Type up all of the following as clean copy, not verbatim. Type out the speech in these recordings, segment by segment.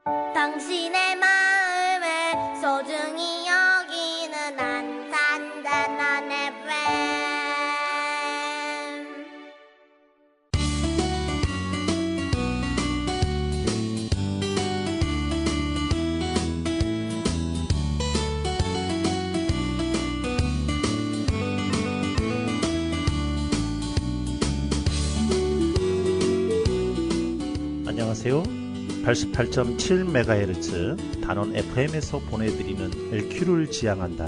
당신의 마음을 소중히 여기는 안산단한 FM. 안녕하세요. 88.7MHz 단원 FM에서 보내드리는 LQ를 지향한다.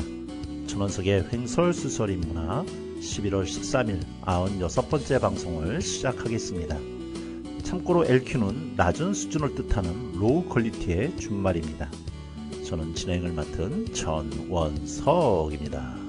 전원석의 횡설수설인문화 11월 13일 96번째 방송을 시작하겠습니다. 참고로 LQ는 낮은 수준을 뜻하는 로우 퀄리티의 준말입니다. 저는 진행을 맡은 전원석입니다.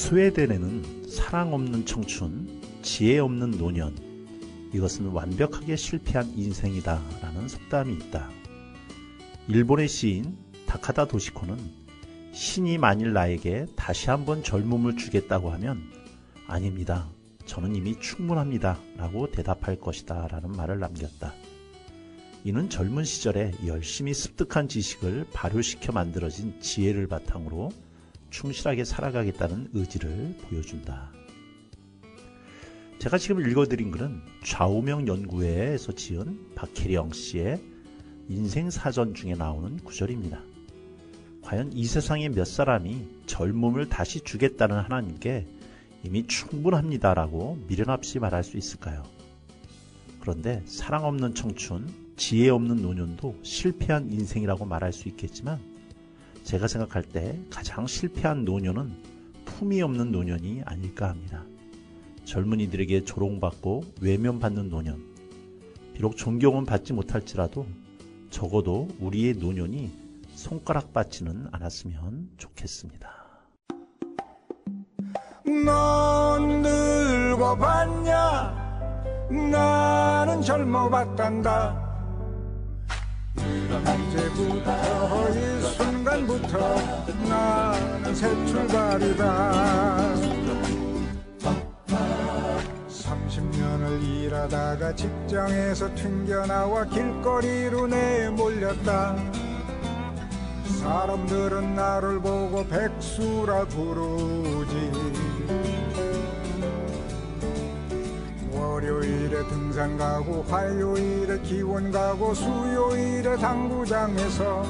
스웨덴에는 사랑 없는 청춘, 지혜 없는 노년, 이것은 완벽하게 실패한 인생이다 라는 속담이 있다. 일본의 시인 다카다 도시코는 신이 만일 나에게 다시 한번 젊음을 주겠다고 하면 아닙니다. 저는 이미 충분합니다 라고 대답할 것이다 라는 말을 남겼다. 이는 젊은 시절에 열심히 습득한 지식을 발효시켜 만들어진 지혜를 바탕으로 충실하게 살아가겠다는 의지를 보여준다. 제가 지금 읽어드린 글은 좌우명 연구회에서 지은 박혜령 씨의 인생사전 중에 나오는 구절입니다. 과연 이 세상에 몇 사람이 젊음을 다시 주겠다는 하나님께 이미 충분합니다라고 미련 없이 말할 수 있을까요? 그런데 사랑 없는 청춘, 지혜 없는 노년도 실패한 인생이라고 말할 수 있겠지만 제가 생각할 때 가장 실패한 노년은 품이 없는 노년이 아닐까 합니다. 젊은이들에게 조롱받고 외면받는 노년. 비록 존경은 받지 못할지라도 적어도 우리의 노년이 손가락받지는 않았으면 좋겠습니다. 넌 늙어봤냐? 나는 젊어봤단다. 이제부터 이 순간부터 나는 새 출발이다. 30년을 일하다가 직장에서 튕겨나와 길거리로 내몰렸다. 사람들은 나를 보고 백수라 부르지. 월요일에 등산 가고 화요일에 기원 가고 수요일에 당구장에서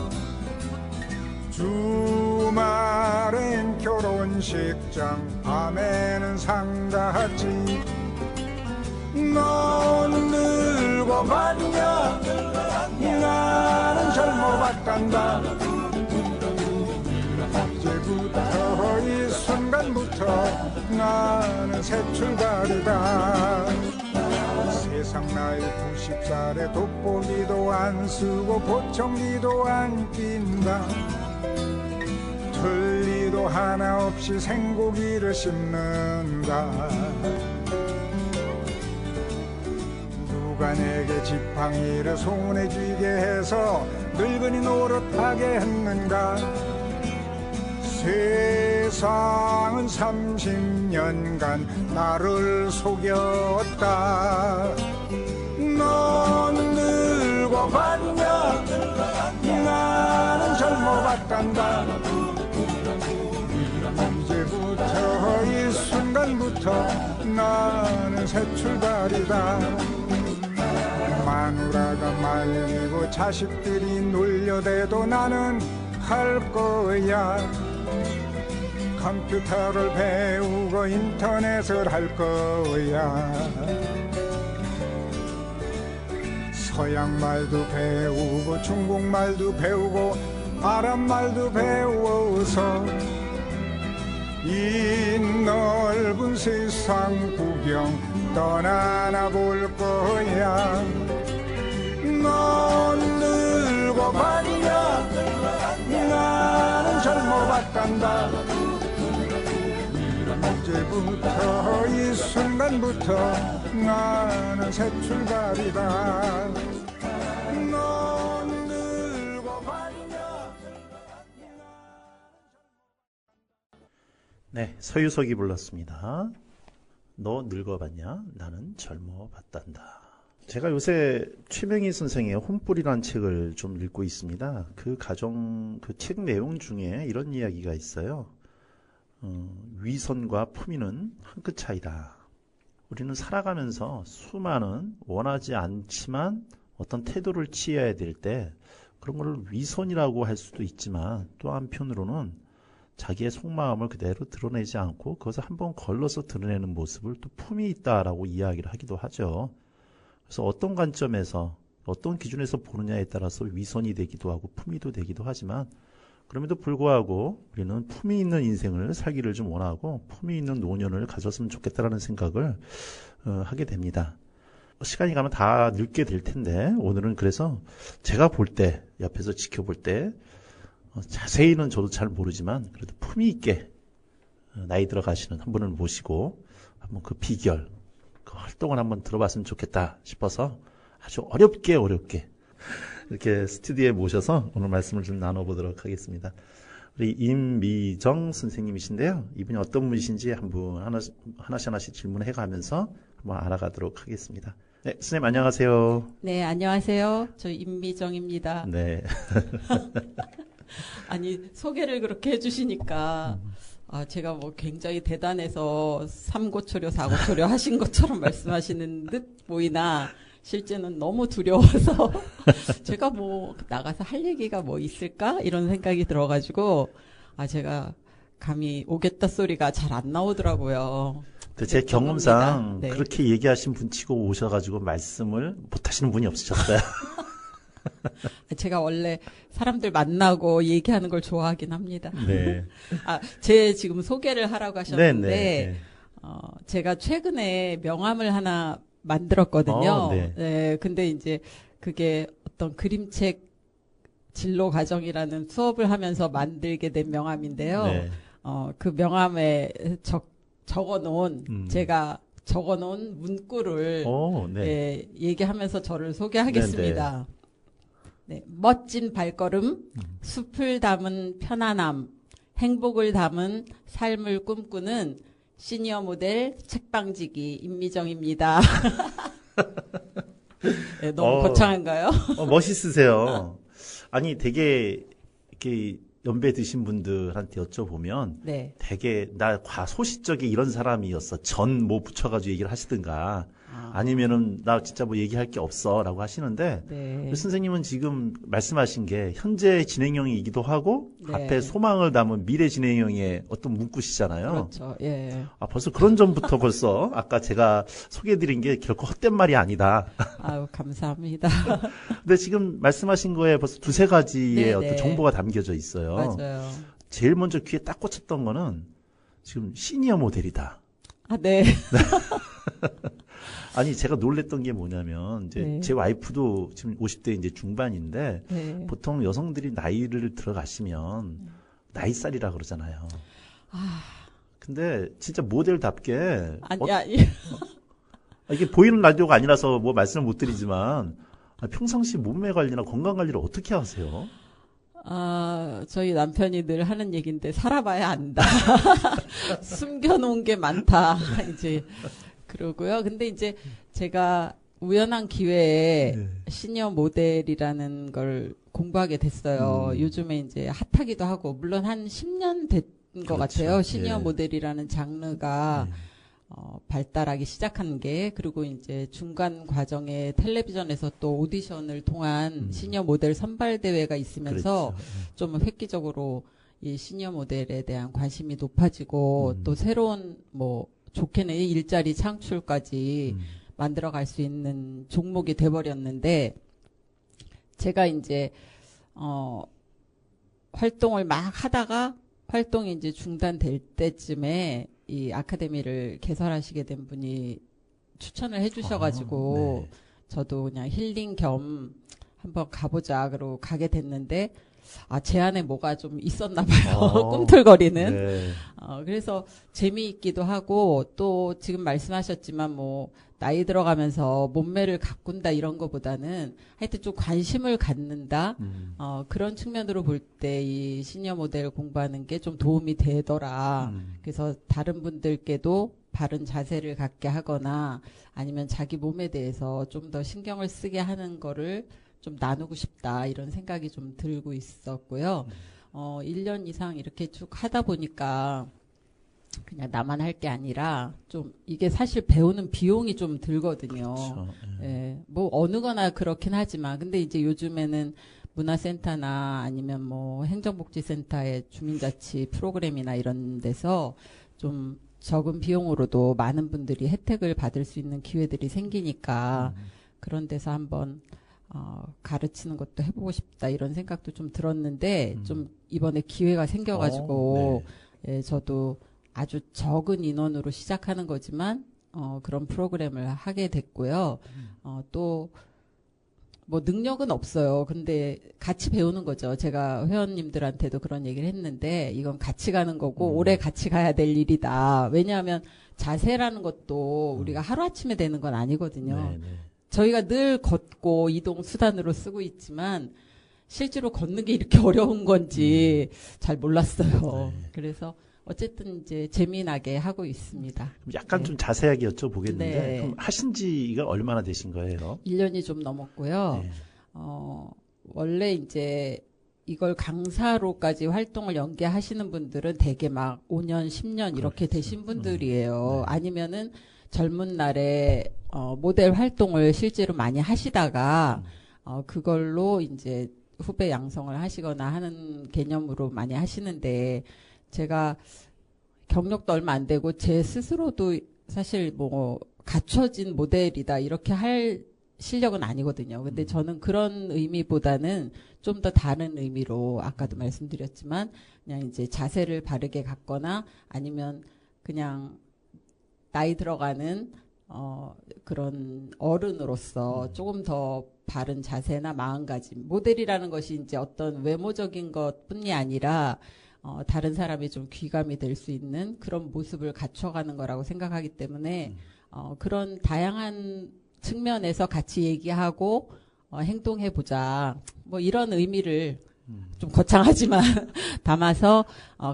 주말엔 결혼식장 밤에는 상가지. 넌 늙어봤냐? 나는 젊어봤단다. 이제부터 이 순간부터 나는 새 출발이다. 세상 나이 90살에 돋보기도 안 쓰고 보청기도 안 낀다. 틀니도 하나 없이 생고기를 씹는다. 누가 내게 지팡이를 손에 쥐게 해서 늙은이 노릇하게 했는가. 세상은 30년간 나를 속였다. 넌 늙어봤냐? 나는 젊어봤단다. 이제부터 이 순간부터 나는 새 출발이다. 마누라가 말리고 자식들이 놀려대도 나는 할 거야. 컴퓨터를 배우고 인터넷을 할 거야. 서양말도 배우고 중국말도 배우고 아랍말도 배워서 이 넓은 세상 구경 떠나나 볼 거야. 넌 늙어봤냐? 나는 젊어봤단다. 이제부터 이 순간부터 나는 새 출발이다. 넌 늙어봤냐? 네, 서유석이 불렀습니다. 너 늙어봤냐? 나는 젊어봤단다. 제가 요새 최명희 선생의 혼불이라는 책을 좀 읽고 있습니다. 그 책 내용 중에 이런 이야기가 있어요. 위선과 품위는 한 끗 차이다. 우리는 살아가면서 수많은 원하지 않지만 어떤 태도를 취해야 될 때 그런 걸 위선이라고 할 수도 있지만 또 한편으로는 자기의 속마음을 그대로 드러내지 않고 그것을 한번 걸러서 드러내는 모습을 또 품이 있다라고 이야기를 하기도 하죠. 그래서 어떤 관점에서 어떤 기준에서 보느냐에 따라서 위선이 되기도 하고 품위도 되기도 하지만 그럼에도 불구하고 우리는 품위 있는 인생을 살기를 좀 원하고 품위 있는 노년을 가졌으면 좋겠다라는 생각을 하게 됩니다. 시간이 가면 다 늙게 될 텐데 오늘은 그래서 제가 볼 때 옆에서 지켜볼 때 자세히는 저도 잘 모르지만 그래도 품위 있게 나이 들어가시는 한 분을 모시고 한번 그 비결, 그 활동을 한번 들어봤으면 좋겠다 싶어서 아주 어렵게 이렇게 스튜디오에 모셔서 오늘 말씀을 좀 나눠보도록 하겠습니다. 우리 임미정 선생님이신데요. 이분이 어떤 분이신지 한번 하나씩 질문해 가면서 한번 알아가도록 하겠습니다. 네, 선생님 안녕하세요. 네, 안녕하세요. 저 임미정입니다. 네. 아니, 소개를 그렇게 해주시니까, 제가 뭐 굉장히 대단해서 삼고초려, 사고초려 하신 것처럼 말씀하시는 듯 보이나, 실제는 너무 두려워서, 제가 뭐, 나가서 할 얘기가 뭐 있을까? 이런 생각이 들어가지고, 제가 감히 오겠다 소리가 잘 안 나오더라고요. 제 경험상 네. 그렇게 얘기하신 분 치고 오셔가지고 말씀을 못 하시는 분이 없으셨어요. 제가 원래 사람들 만나고 얘기하는 걸 좋아하긴 합니다. 네. 제 지금 소개를 하라고 하셨는데, 네. 제가 최근에 명함을 하나 만들었거든요. 네. 네, 근데 이제 그게 어떤 그림책 진로 과정이라는 수업을 하면서 만들게 된 명함인데요. 네. 그 명함에 제가 적어놓은 문구를 네. 얘기하면서 저를 소개하겠습니다. 네, 멋진 발걸음, 숲을 담은 편안함, 행복을 담은 삶을 꿈꾸는 시니어 모델 책방지기 임미정입니다. 네, 너무 거창한가요? 멋있으세요. 아니 되게 이렇게 연배 드신 분들한테 여쭤보면 네. 되게 나 과소시적인 이런 사람이었어. 전 뭐 붙여가지고 얘기를 하시든가 아니면은 나 진짜 뭐 얘기할 게 없어라고 하시는데 네. 선생님은 지금 말씀하신 게 현재 진행형이기도 하고 네. 앞에 소망을 담은 미래 진행형의 어떤 문구시잖아요. 그렇죠. 예. 벌써 그런 점부터 벌써 아까 제가 소개해드린 게 결코 헛된 말이 아니다. 아유, 감사합니다. 근데 지금 말씀하신 거에 벌써 두세 가지의 네, 어떤 네. 정보가 담겨져 있어요. 맞아요. 제일 먼저 귀에 딱 꽂혔던 거는 지금 시니어 모델이다. 네. 아니 제가 놀랬던 게 뭐냐면 이제 네. 제 와이프도 지금 50대 이제 중반인데 네. 보통 여성들이 나이를 들어가시면 나이살이라 그러잖아요. 근데 진짜 모델답게 아니. 이게 보이는 라디오가 아니라서 뭐 말씀을 못 드리지만 평상시 몸매 관리나 건강 관리를 어떻게 하세요? 저희 남편이 늘 하는 얘기인데 살아봐야 안다. 숨겨놓은 게 많다. 이제 그러고요. 근데 이제 제가 우연한 기회에 시니어 모델이라는 걸 공부하게 됐어요. 요즘에 이제 핫하기도 하고 물론 한 10년 된 것 같아요. 시니어 모델이라는 장르가 발달하기 시작한 게. 그리고 이제 중간 과정에 텔레비전에서 또 오디션을 통한 시니어 모델 선발 대회가 있으면서 좀 획기적으로 이 시니어 모델에 대한 관심이 높아지고 또 새로운 뭐 좋게는 일자리 창출까지 만들어갈 수 있는 종목이 돼버렸는데 제가 이제 활동을 막 하다가 활동이 이제 중단될 때쯤에 이 아카데미를 개설하시게 된 분이 추천을 해주셔가지고 저도 그냥 힐링 겸 한번 가보자 그러고 가게 됐는데 제 안에 뭐가 좀 있었나 봐요. 꿈틀거리는. 네. 그래서 재미있기도 하고 또 지금 말씀하셨지만 뭐 나이 들어가면서 몸매를 가꾼다 이런 거보다는 하여튼 좀 관심을 갖는다. 그런 측면으로 볼 때 이 시니어 모델 공부하는 게 좀 도움이 되더라. 그래서 다른 분들께도 바른 자세를 갖게 하거나 아니면 자기 몸에 대해서 좀 더 신경을 쓰게 하는 거를 좀 나누고 싶다 이런 생각이 좀 들고 있었고요. 1년 이상 이렇게 쭉 하다 보니까 그냥 나만 할 게 아니라 좀 이게 사실 배우는 비용이 좀 들거든요. 그렇죠. 예, 뭐 어느 거나 그렇긴 하지만 근데 이제 요즘에는 문화센터나 아니면 뭐 행정복지센터의 주민자치 프로그램이나 이런 데서 좀 적은 비용으로도 많은 분들이 혜택을 받을 수 있는 기회들이 생기니까 그런 데서 한번 가르치는 것도 해보고 싶다 이런 생각도 좀 들었는데 좀 이번에 기회가 생겨가지고 네. 예, 저도 아주 적은 인원으로 시작하는 거지만 그런 프로그램을 하게 됐고요. 또 뭐 능력은 없어요. 근데 같이 배우는 거죠. 제가 회원님들한테도 그런 얘기를 했는데 이건 같이 가는 거고 오래 같이 가야 될 일이다. 왜냐하면 자세라는 것도 우리가 하루아침에 되는 건 아니거든요. 네, 네. 저희가 늘 걷고 이동 수단으로 쓰고 있지만 실제로 걷는 게 이렇게 어려운 건지 잘 몰랐어요. 네. 그래서 어쨌든 이제 재미나게 하고 있습니다. 약간 네. 좀 자세하게 여쭤보겠는데 네. 그럼 하신 지가 얼마나 되신 거예요? 1년이 좀 넘었고요. 네. 원래 이제 이걸 강사로까지 활동을 연계하시는 분들은 대개 막 5년, 10년 이렇게 그렇죠. 되신 분들이에요. 네. 아니면은 젊은 날에 모델 활동을 실제로 많이 하시다가 그걸로 이제 후배 양성을 하시거나 하는 개념으로 많이 하시는데 제가 경력도 얼마 안 되고 제 스스로도 사실 뭐 갖춰진 모델이다 이렇게 할 실력은 아니거든요. 근데 저는 그런 의미보다는 좀 더 다른 의미로 아까도 말씀드렸지만 그냥 이제 자세를 바르게 갖거나 아니면 그냥 나이 들어가는 그런 어른으로서 조금 더 바른 자세나 마음가짐 모델이라는 것이 이제 어떤 외모적인 것뿐이 아니라 다른 사람이 좀 귀감이 될 수 있는 그런 모습을 갖춰가는 거라고 생각하기 때문에 그런 다양한 측면에서 같이 얘기하고 행동해보자 뭐 이런 의미를 좀 거창하지만 담아서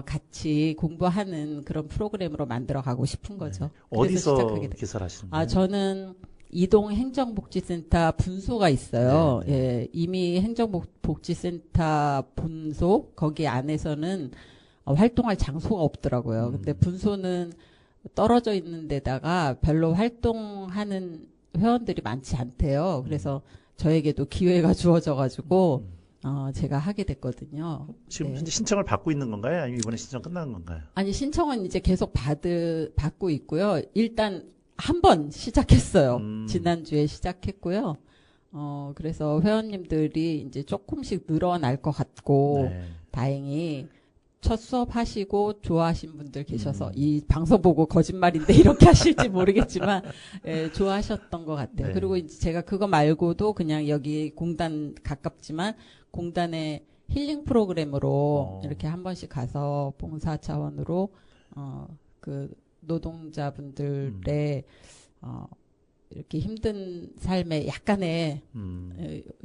같이 공부하는 그런 프로그램으로 만들어가고 싶은 거죠. 그래서 어디서 시작하게 됐어요. 개설하신 거예요? 저는 이동 행정복지센터 분소가 있어요. 네, 네. 예, 이미 행정복지센터 분소 거기 안에서는 활동할 장소가 없더라고요. 근데 분소는 떨어져 있는 데다가 별로 활동하는 회원들이 많지 않대요. 그래서 저에게도 기회가 주어져가지고 제가 하게 됐거든요. 지금 네. 현재 신청을 받고 있는 건가요? 아니면 이번에 신청 끝난 건가요? 아니 신청은 이제 계속 받고 있고요. 일단 한 번 시작했어요. 지난주에 시작했고요. 그래서 회원님들이 이제 조금씩 늘어날 것 같고 네. 다행히 첫 수업 하시고 좋아하신 분들 계셔서 이 방송 보고 거짓말인데 이렇게 하실지 모르겠지만 예, 좋아하셨던 것 같아요. 네. 그리고 이제 제가 그거 말고도 그냥 여기 공단 가깝지만 공단의 힐링 프로그램으로 이렇게 한 번씩 가서 봉사 차원으로 그 노동자분들의 이렇게 힘든 삶에 약간의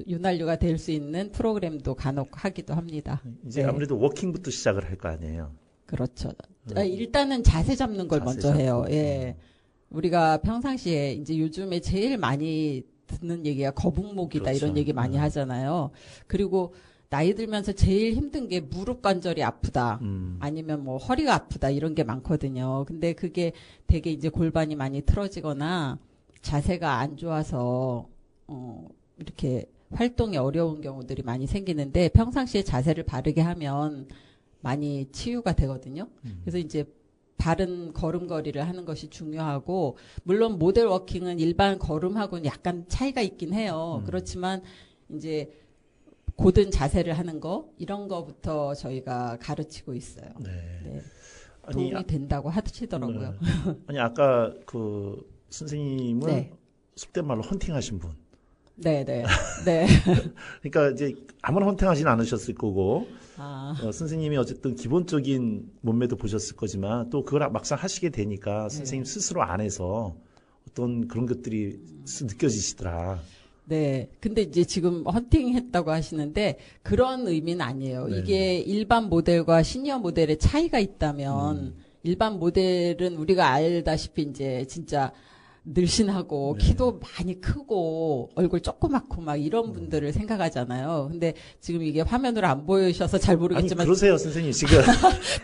윤활유가 될 수 있는 프로그램도 간혹 하기도 합니다. 이제 네. 아무래도 워킹부터 시작을 할 거 아니에요. 그렇죠. 일단은 자세 잡는 걸 자세 먼저 잡고. 해요. 예. 우리가 평상시에 이제 요즘에 제일 많이 듣는 얘기가 거북목이다 그렇죠. 이런 얘기 많이 하잖아요. 그리고 나이 들면서 제일 힘든 게 무릎 관절이 아프다. 아니면 뭐 허리가 아프다 이런 게 많거든요. 근데 그게 되게 이제 골반이 많이 틀어지거나 자세가 안 좋아서 이렇게 활동이 어려운 경우들이 많이 생기는데 평상시에 자세를 바르게 하면 많이 치유가 되거든요. 그래서 이제 바른 걸음걸이를 하는 것이 중요하고 물론 모델 워킹은 일반 걸음하고는 약간 차이가 있긴 해요. 그렇지만 이제 고든 자세를 하는 거 이런 거부터 저희가 가르치고 있어요. 네. 네. 아니, 도움이 된다고 하시더라고요. 아니 아까 그 선생님은 네. 속된 말로 헌팅하신 분. 네, 네, 네. 그러니까 이제 아무나 헌팅하지는 않으셨을 거고 아, 선생님이 어쨌든 기본적인 몸매도 보셨을 거지만 또 그걸 막상 하시게 되니까 선생님 스스로 안에서 어떤 그런 것들이 느껴지시더라. 네. 근데 이제 지금 헌팅 했다고 하시는데 그런 의미는 아니에요. 네. 이게 일반 모델과 시니어 모델의 차이가 있다면 일반 모델은 우리가 알다시피 이제 진짜 늘씬하고 네. 키도 많이 크고 얼굴 조그맣고 막 이런 분들을 생각하잖아요. 근데 지금 이게 화면으로 안 보이셔서 잘 아니 모르겠지만 그러세요 선생님 지금.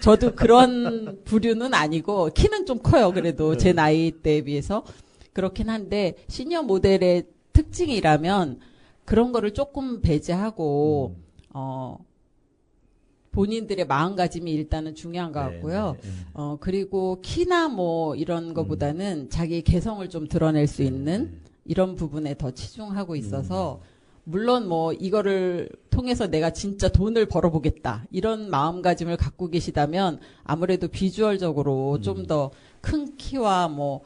저도 그런 부류는 아니고 키는 좀 커요. 그래도 네. 제 나이대에 비해서 그렇긴 한데 시니어 모델의 특징이라면 그런 거를 조금 배제하고 본인들의 마음가짐이 일단은 중요한 것 같고요. 네. 그리고 키나 뭐 이런 거보다는 자기 개성을 좀 드러낼 수 있는 이런 부분에 더 치중하고 있어서 물론 뭐 이거를 통해서 내가 진짜 돈을 벌어보겠다 이런 마음가짐을 갖고 계시다면 아무래도 비주얼적으로 좀 더 큰 키와 뭐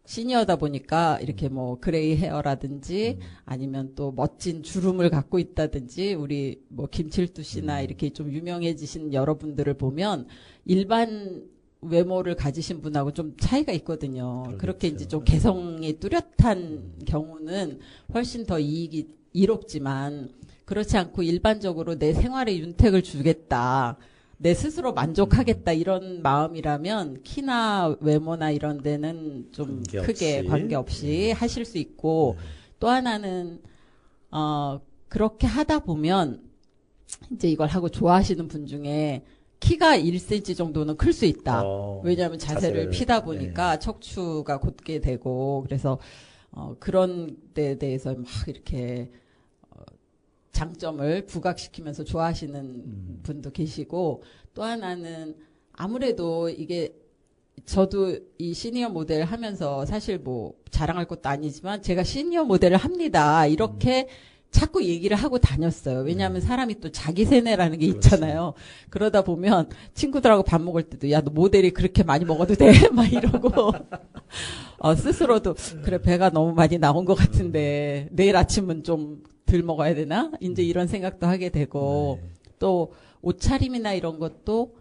시니어다 보니까 이렇게 뭐 그레이 헤어라든지 아니면 또 멋진 주름을 갖고 있다든지 우리 뭐 김칠두 씨나 이렇게 좀 유명해지신 여러분들을 보면 일반 외모를 가지신 분하고 좀 차이가 있거든요. 그러겠죠. 그렇게 이제 좀 개성이 뚜렷한 경우는 훨씬 더 이롭지만 그렇지 않고 일반적으로 내 생활에 윤택을 주겠다. 내 스스로 만족하겠다 이런 마음이라면 키나 외모나 이런 데는 좀 관계없이. 크게 관계없이 하실 수 있고 또 하나는 그렇게 하다 보면 이제 이걸 하고 좋아하시는 분 중에 키가 1cm 정도는 클 수 있다. 왜냐하면 자세를 피다 보니까 척추가 곧게 되고 그래서 그런 데에 대해서 막 이렇게 장점을 부각시키면서 좋아하시는 분도 계시고 또 하나는 아무래도 이게 저도 이 시니어 모델 하면서 사실 뭐 자랑할 것도 아니지만 제가 시니어 모델을 합니다. 이렇게 자꾸 얘기를 하고 다녔어요. 왜냐하면 사람이 또 자기 세뇌라는 게 있잖아요. 그러다 보면 친구들하고 밥 먹을 때도 야, 너 모델이 그렇게 많이 먹어도 돼? 막 이러고 스스로도 그래 배가 너무 많이 나온 것 같은데 내일 아침은 좀 덜 먹어야 되나? 이제 이런 생각도 하게 되고 또 옷차림이나 이런 것도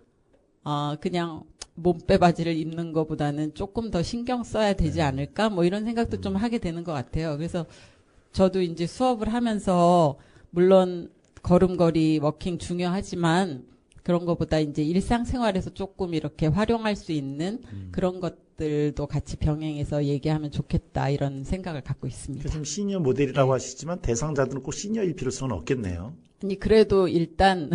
그냥 몸빼 바지를 입는 것보다는 조금 더 신경 써야 되지 않을까? 뭐 이런 생각도 좀 하게 되는 것 같아요. 그래서 저도 이제 수업을 하면서 물론 걸음걸이 워킹 중요하지만 그런 것보다 이제 일상생활에서 조금 이렇게 활용할 수 있는 그런 것들도 같이 병행해서 얘기하면 좋겠다 이런 생각을 갖고 있습니다. 지금 시니어 모델이라고 하시지만 대상자들은 꼭 시니어일 필요성은 없겠네요. 아니 그래도 일단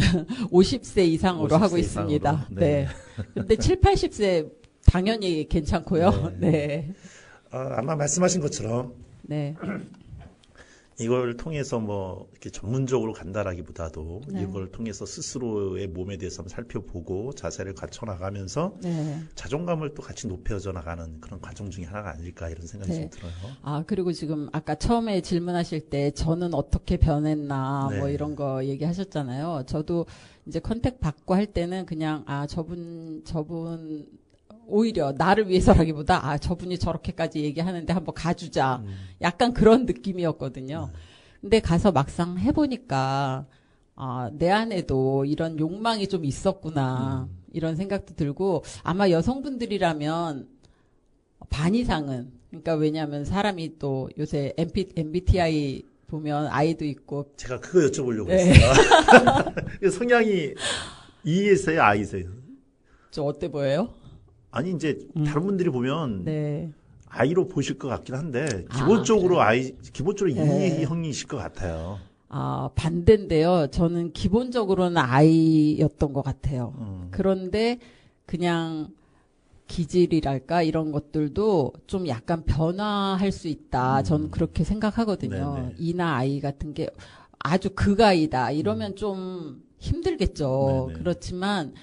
50세 이상으로 50세 하고 있습니다. 이상으로. 네. 근데 7, 80세 당연히 괜찮고요. 네. 아마 말씀하신 것처럼 네. 이걸 통해서 뭐 이렇게 전문적으로 간다라기보다도 네. 이걸 통해서 스스로의 몸에 대해서 한번 살펴보고 자세를 갖춰 나가면서 네. 자존감을 또 같이 높여져 나가는 그런 과정 중에 하나가 아닐까 이런 생각이 네. 좀 들어요. 그리고 지금 아까 처음에 질문하실 때 저는 어떻게 변했나 네. 뭐 이런 거 얘기하셨잖아요. 저도 이제 컨택 받고 할 때는 그냥 저분 오히려 나를 위해서라기보다 저분이 저렇게까지 얘기하는데 한번 가주자. 약간 그런 느낌이었거든요. 근데 가서 막상 해보니까 내 안에도 이런 욕망이 좀 있었구나. 이런 생각도 들고 아마 여성분들이라면 반 이상은 그러니까 왜냐하면 사람이 또 요새 MBTI 보면 I도 있고 제가 그거 여쭤보려고 네. 했어요. 성향이 E세요, I세요? 저 어때 보여요? 아니 이제 다른 분들이 보면 네. I로 보실 것 같긴 한데 기본적으로 기본적으로 네. E형이실 것 같아요. 반대인데요. 저는 기본적으로는 I였던 것 같아요. 그런데 그냥 기질이랄까 이런 것들도 좀 약간 변화할 수 있다. 저는 그렇게 생각하거든요. 네네. E나 I 같은 게 아주 극아이다. 이러면 좀 힘들겠죠. 네네. 그렇지만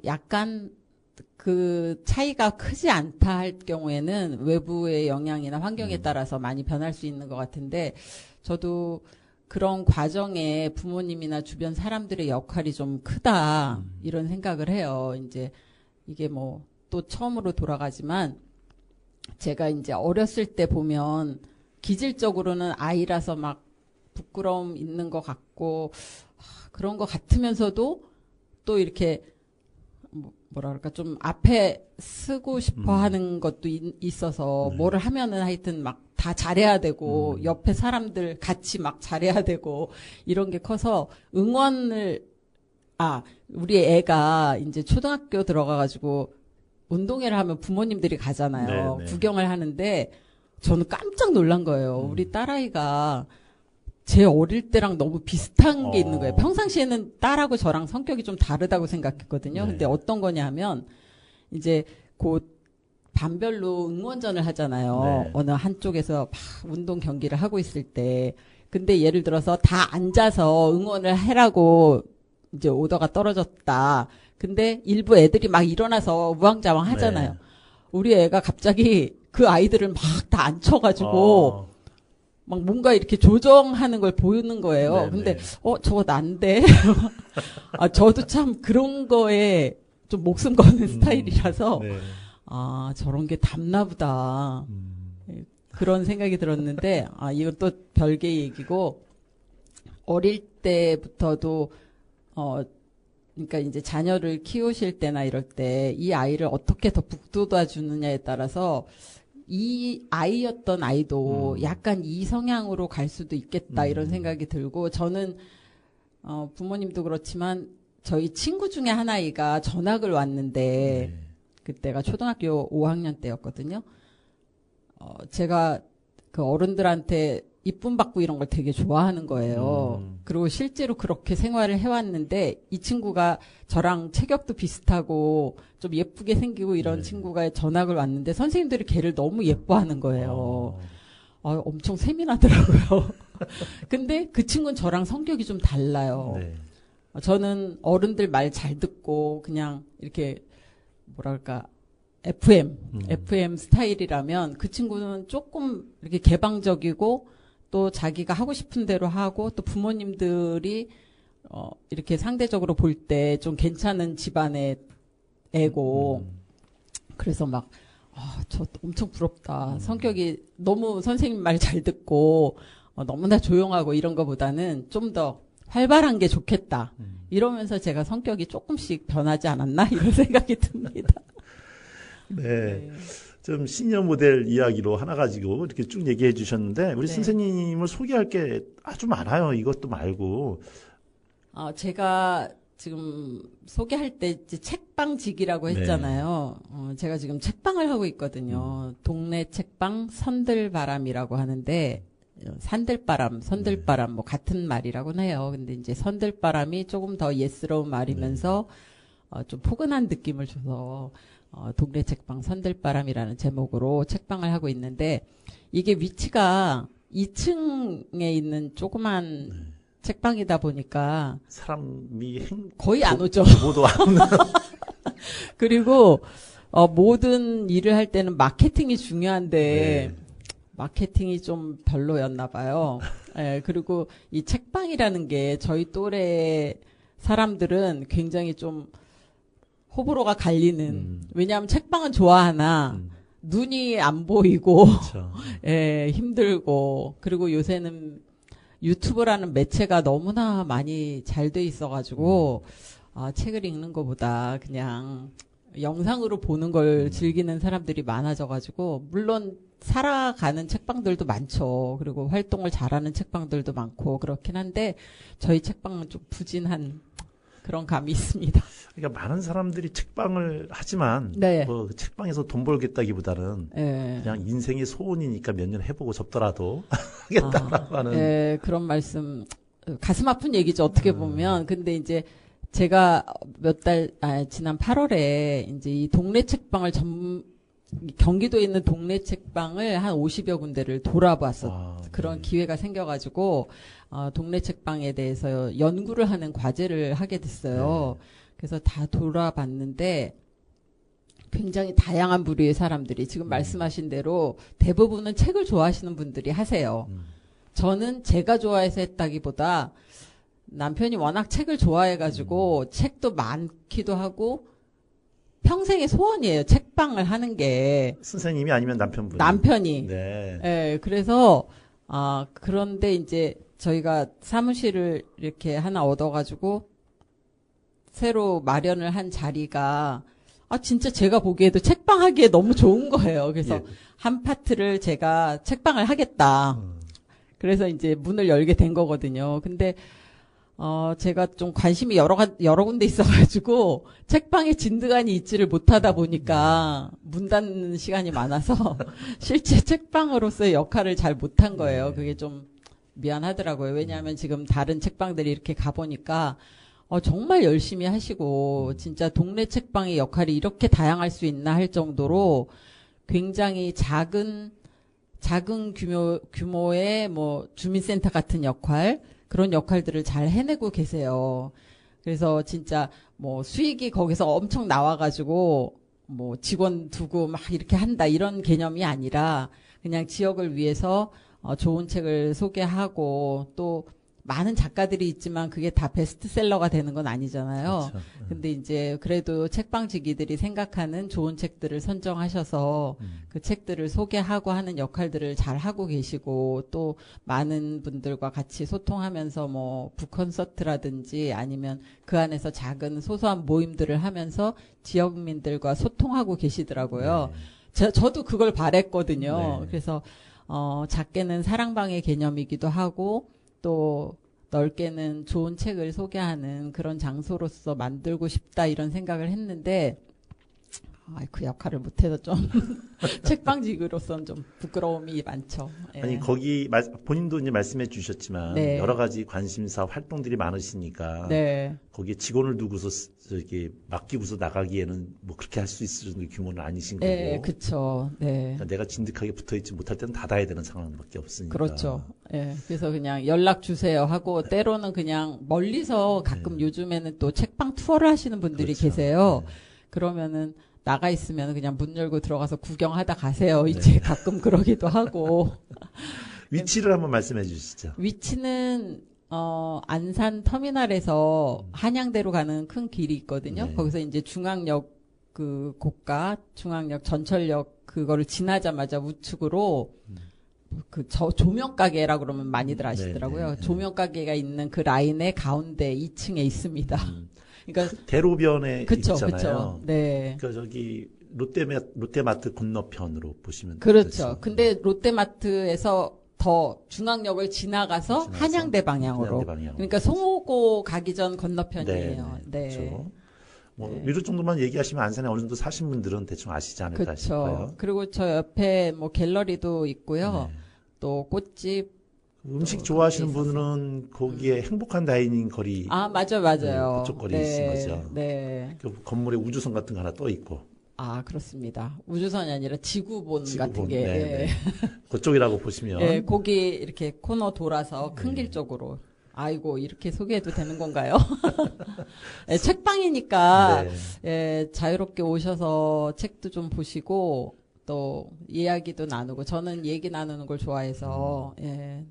약간 그 차이가 크지 않다 할 경우에는 외부의 영향이나 환경에 따라서 많이 변할 수 있는 것 같은데 저도 그런 과정에 부모님이나 주변 사람들의 역할이 좀 크다 이런 생각을 해요. 이제 이게 뭐 또 처음으로 돌아가지만 제가 이제 어렸을 때 보면 기질적으로는 아이라서 막 부끄러움 있는 것 같고 그런 것 같으면서도 또 이렇게 뭐라 그럴까 좀 앞에 쓰고 싶어 하는 것도 있어서 네. 뭐를 하면은 하여튼 막 다 잘해야 되고 옆에 사람들 같이 막 잘해야 되고 이런 게 커서 응원을 우리 애가 이제 초등학교 들어가가지고 운동회를 하면 부모님들이 가잖아요. 네, 네. 구경을 하는데 저는 깜짝 놀란 거예요. 우리 딸아이가 제 어릴 때랑 너무 비슷한 게 있는 거예요. 평상시에는 딸하고 저랑 성격이 좀 다르다고 생각했거든요. 네. 근데 어떤 거냐 하면 이제 곧 반별로 응원전을 하잖아요. 네. 어느 한쪽에서 막 운동 경기를 하고 있을 때. 근데 예를 들어서 다 앉아서 응원을 해라고 이제 오더가 떨어졌다. 근데 일부 애들이 막 일어나서 우왕좌왕 하잖아요. 네. 우리 애가 갑자기 그 아이들을 막 다 앉혀가지고 막 뭔가 이렇게 조정하는 걸 보이는 거예요. 네네. 근데 저거 난데 저도 참 그런 거에 좀 목숨 거는 스타일이라서 네. 저런 게 답나 보다. 그런 생각이 들었는데 이건 또 별개의 얘기고 어릴 때부터도 그러니까 이제 자녀를 키우실 때나 이럴 때 이 아이를 어떻게 더 북돋아 주느냐에 따라서 이 아이였던 아이도 약간 이 성향으로 갈 수도 있겠다 이런 생각이 들고 저는 부모님도 그렇지만 저희 친구 중에 한 아이가 전학을 왔는데 네. 그때가 초등학교 5학년 때였거든요. 제가 그 어른들한테 이쁨 받고 이런 걸 되게 좋아하는 거예요. 그리고 실제로 그렇게 생활을 해왔는데 이 친구가 저랑 체격도 비슷하고 좀 예쁘게 생기고 이런 친구가 전학을 왔는데 선생님들이 걔를 너무 예뻐하는 거예요. 엄청 세민하더라고요. 근데 그 친구는 저랑 성격이 좀 달라요. 네. 저는 어른들 말 잘 듣고 그냥 이렇게 뭐랄까 FM 스타일이라면 그 친구는 조금 이렇게 개방적이고 또 자기가 하고 싶은 대로 하고 또 부모님들이 이렇게 상대적으로 볼 때 좀 괜찮은 집안의 애고 그래서 막 저 엄청 부럽다. 성격이 너무 선생님 말 잘 듣고 너무나 조용하고 이런 거보다는 좀 더 활발한 게 좋겠다. 이러면서 제가 성격이 조금씩 변하지 않았나 이런 생각이 듭니다. 네. 좀 시니어 모델 이야기로 하나 가지고 이렇게 쭉 얘기해 주셨는데 우리 네. 선생님을 소개할 게 아주 많아요. 이것도 말고. 제가 지금 소개할 때 이제 책방직이라고 네. 했잖아요. 제가 지금 책방을 하고 있거든요. 동네 책방 선들바람이라고 하는데 산들바람, 선들바람 뭐 같은 말이라고는 해요. 근데 이제 선들바람이 조금 더 예스러운 말이면서 좀 포근한 느낌을 줘서 동네 책방 선들바람이라는 제목으로 책방을 하고 있는데 이게 위치가 2층에 있는 조그만 책방이다 보니까 사람이 거의 안 오죠. 모두 안 오는. 그리고 모든 일을 할 때는 마케팅이 중요한데 네. 마케팅이 좀 별로였나 봐요. 예, 그리고 이 책방이라는 게 저희 또래 사람들은 굉장히 좀 호불호가 갈리는. 왜냐하면 책방은 좋아하나 눈이 안 보이고 그렇죠. 예, 힘들고 그리고 요새는 유튜브라는 매체가 너무나 많이 잘 돼 있어가지고 책을 읽는 것보다 그냥 영상으로 보는 걸 즐기는 사람들이 많아져가지고 물론 살아가는 책방들도 많죠. 그리고 활동을 잘하는 책방들도 많고 그렇긴 한데 저희 책방은 좀 부진한 그런 감이 있습니다. 그러니까 많은 사람들이 책방을 하지만 네. 뭐 그 책방에서 돈 벌겠다기보다는 예. 그냥 인생의 소원이니까 몇 년 해보고 접더라도 하겠다라고 하는. 예, 그런 말씀 가슴 아픈 얘기죠. 어떻게 보면. 근데 이제 제가 지난 8월에 이제 이 동네 책방을 경기도에 있는 동네 책방을 한 50여 군데를 돌아봤어. 그런 기회가 생겨가지고 동네 책방에 대해서 연구를 하는 과제를 하게 됐어요. 그래서 다 돌아봤는데 굉장히 다양한 부류의 사람들이 지금 말씀하신 대로 대부분은 책을 좋아하시는 분들이 하세요. 저는 제가 좋아해서 했다기보다 남편이 워낙 책을 좋아해가지고 책도 많기도 하고 평생의 소원이에요. 책방을 하는 게. 선생님이 아니면 남편분. 남편이. 네. 예, 그래서, 그런데 이제 저희가 사무실을 이렇게 하나 얻어가지고 새로 마련을 한 자리가 진짜 제가 보기에도 책방 하기에 너무 좋은 거예요. 그래서 예. 한 파트를 제가 책방을 하겠다. 그래서 이제 문을 열게 된 거거든요. 근데 제가 좀 관심이 여러 군데 있어가지고 책방에 진드간이 있지를 못하다 보니까 문 닫는 시간이 많아서 실제 책방으로서의 역할을 잘 못한 거예요. 그게 좀 미안하더라고요. 왜냐하면 지금 다른 책방들이 이렇게 가보니까 정말 열심히 하시고 진짜 동네 책방의 역할이 이렇게 다양할 수 있나 할 정도로 굉장히 작은 규모의 뭐 주민센터 같은 역할, 그런 역할들을 잘 해내고 계세요. 그래서 진짜 뭐 수익이 거기서 엄청 나와가지고 뭐 직원 두고 막 이렇게 한다 이런 개념이 아니라 그냥 지역을 위해서 좋은 책을 소개하고 또 많은 작가들이 있지만 그게 다 베스트셀러가 되는 건 아니잖아요. 그렇죠. 근데 이제 그래도 책방지기들이 생각하는 좋은 책들을 선정하셔서 그 책들을 소개하고 하는 역할들을 잘 하고 계시고 또 많은 분들과 같이 소통하면서 뭐 북콘서트라든지 아니면 그 안에서 작은 소소한 모임들을 하면서 지역민들과 소통하고 계시더라고요. 저도 그걸 바랬거든요. 네. 그래서 작게는 사랑방의 개념이기도 하고 또 넓게는 좋은 책을 소개하는 그런 장소로서 만들고 싶다 이런 생각을 했는데 그 역할을 못해서 좀 책방직으로서는 좀 부끄러움이 많죠. 예. 아니 거기 본인도 이제 말씀해 주셨지만 네. 여러 가지 관심사 활동들이 많으시니까 네. 거기에 직원을 두고서 저기 맡기고서 나가기에는 뭐 그렇게 할 수 있을 정도의 규모는 아니신 거고. 네, 그렇죠. 네. 그러니까 내가 진득하게 붙어 있지 못할 때는 닫아야 되는 상황밖에 없으니까. 그렇죠. 예. 그래서 그냥 연락 주세요 하고 때로는 그냥 멀리서 가끔 요즘에는 또 책방 투어를 하시는 분들이 그렇죠. 계세요. 네. 그러면은 나가 있으면 그냥 문 열고 들어가서 구경하다 가세요. 이제 가끔 그러기도 하고. 위치를 한번 말씀해 주시죠. 위치는 안산 터미널에서 한양대로 가는 큰 길이 있거든요. 네. 거기서 이제 중앙역 그 고가 중앙역 전철역 그거를 지나자마자 우측으로 조명 가게라 그러면 많이들 아시더라고요. 네, 네. 조명 가게가 있는 그 라인의 가운데 2층에 있습니다. 그러니까 대로변에 그쵸, 있잖아요. 그쵸. 네. 그러니까 저기 롯데마트 건너편으로 보시면 그렇죠. 되죠. 근데 롯데마트에서 더 중앙역을 지나가서 한양대 방향으로. 한양대 방향으로. 그러니까 송호고 가기 전 건너편이에요. 네. 그렇죠. 뭐 이런 정도만 얘기하시면 안산에 어느 정도 사신 분들은 대충 아시지 않을까 그렇죠. 싶어요. 그리고 저 옆에 뭐 갤러리도 있고요. 네. 또 꽃집. 음식 좋아하시는 거기에 분은 거기에 행복한 다이닝 거리 맞아요. 네, 그쪽 거리에 있는 거죠. 네. 그 건물에 우주선 같은 거 하나 떠 있고. 그렇습니다. 우주선이 아니라 지구본 같은 지구본, 게. 네, 예. 네. 그쪽이라고 보시면 예, 거기 이렇게 코너 돌아서 큰 네. 길 쪽으로. 아이고, 이렇게 소개해도 되는 건가요? 예, 책방이니까, 네. 예, 자유롭게 오셔서 책도 좀 보시고, 또 이야기도 나누고, 저는 얘기 나누는 걸 좋아해서, 예,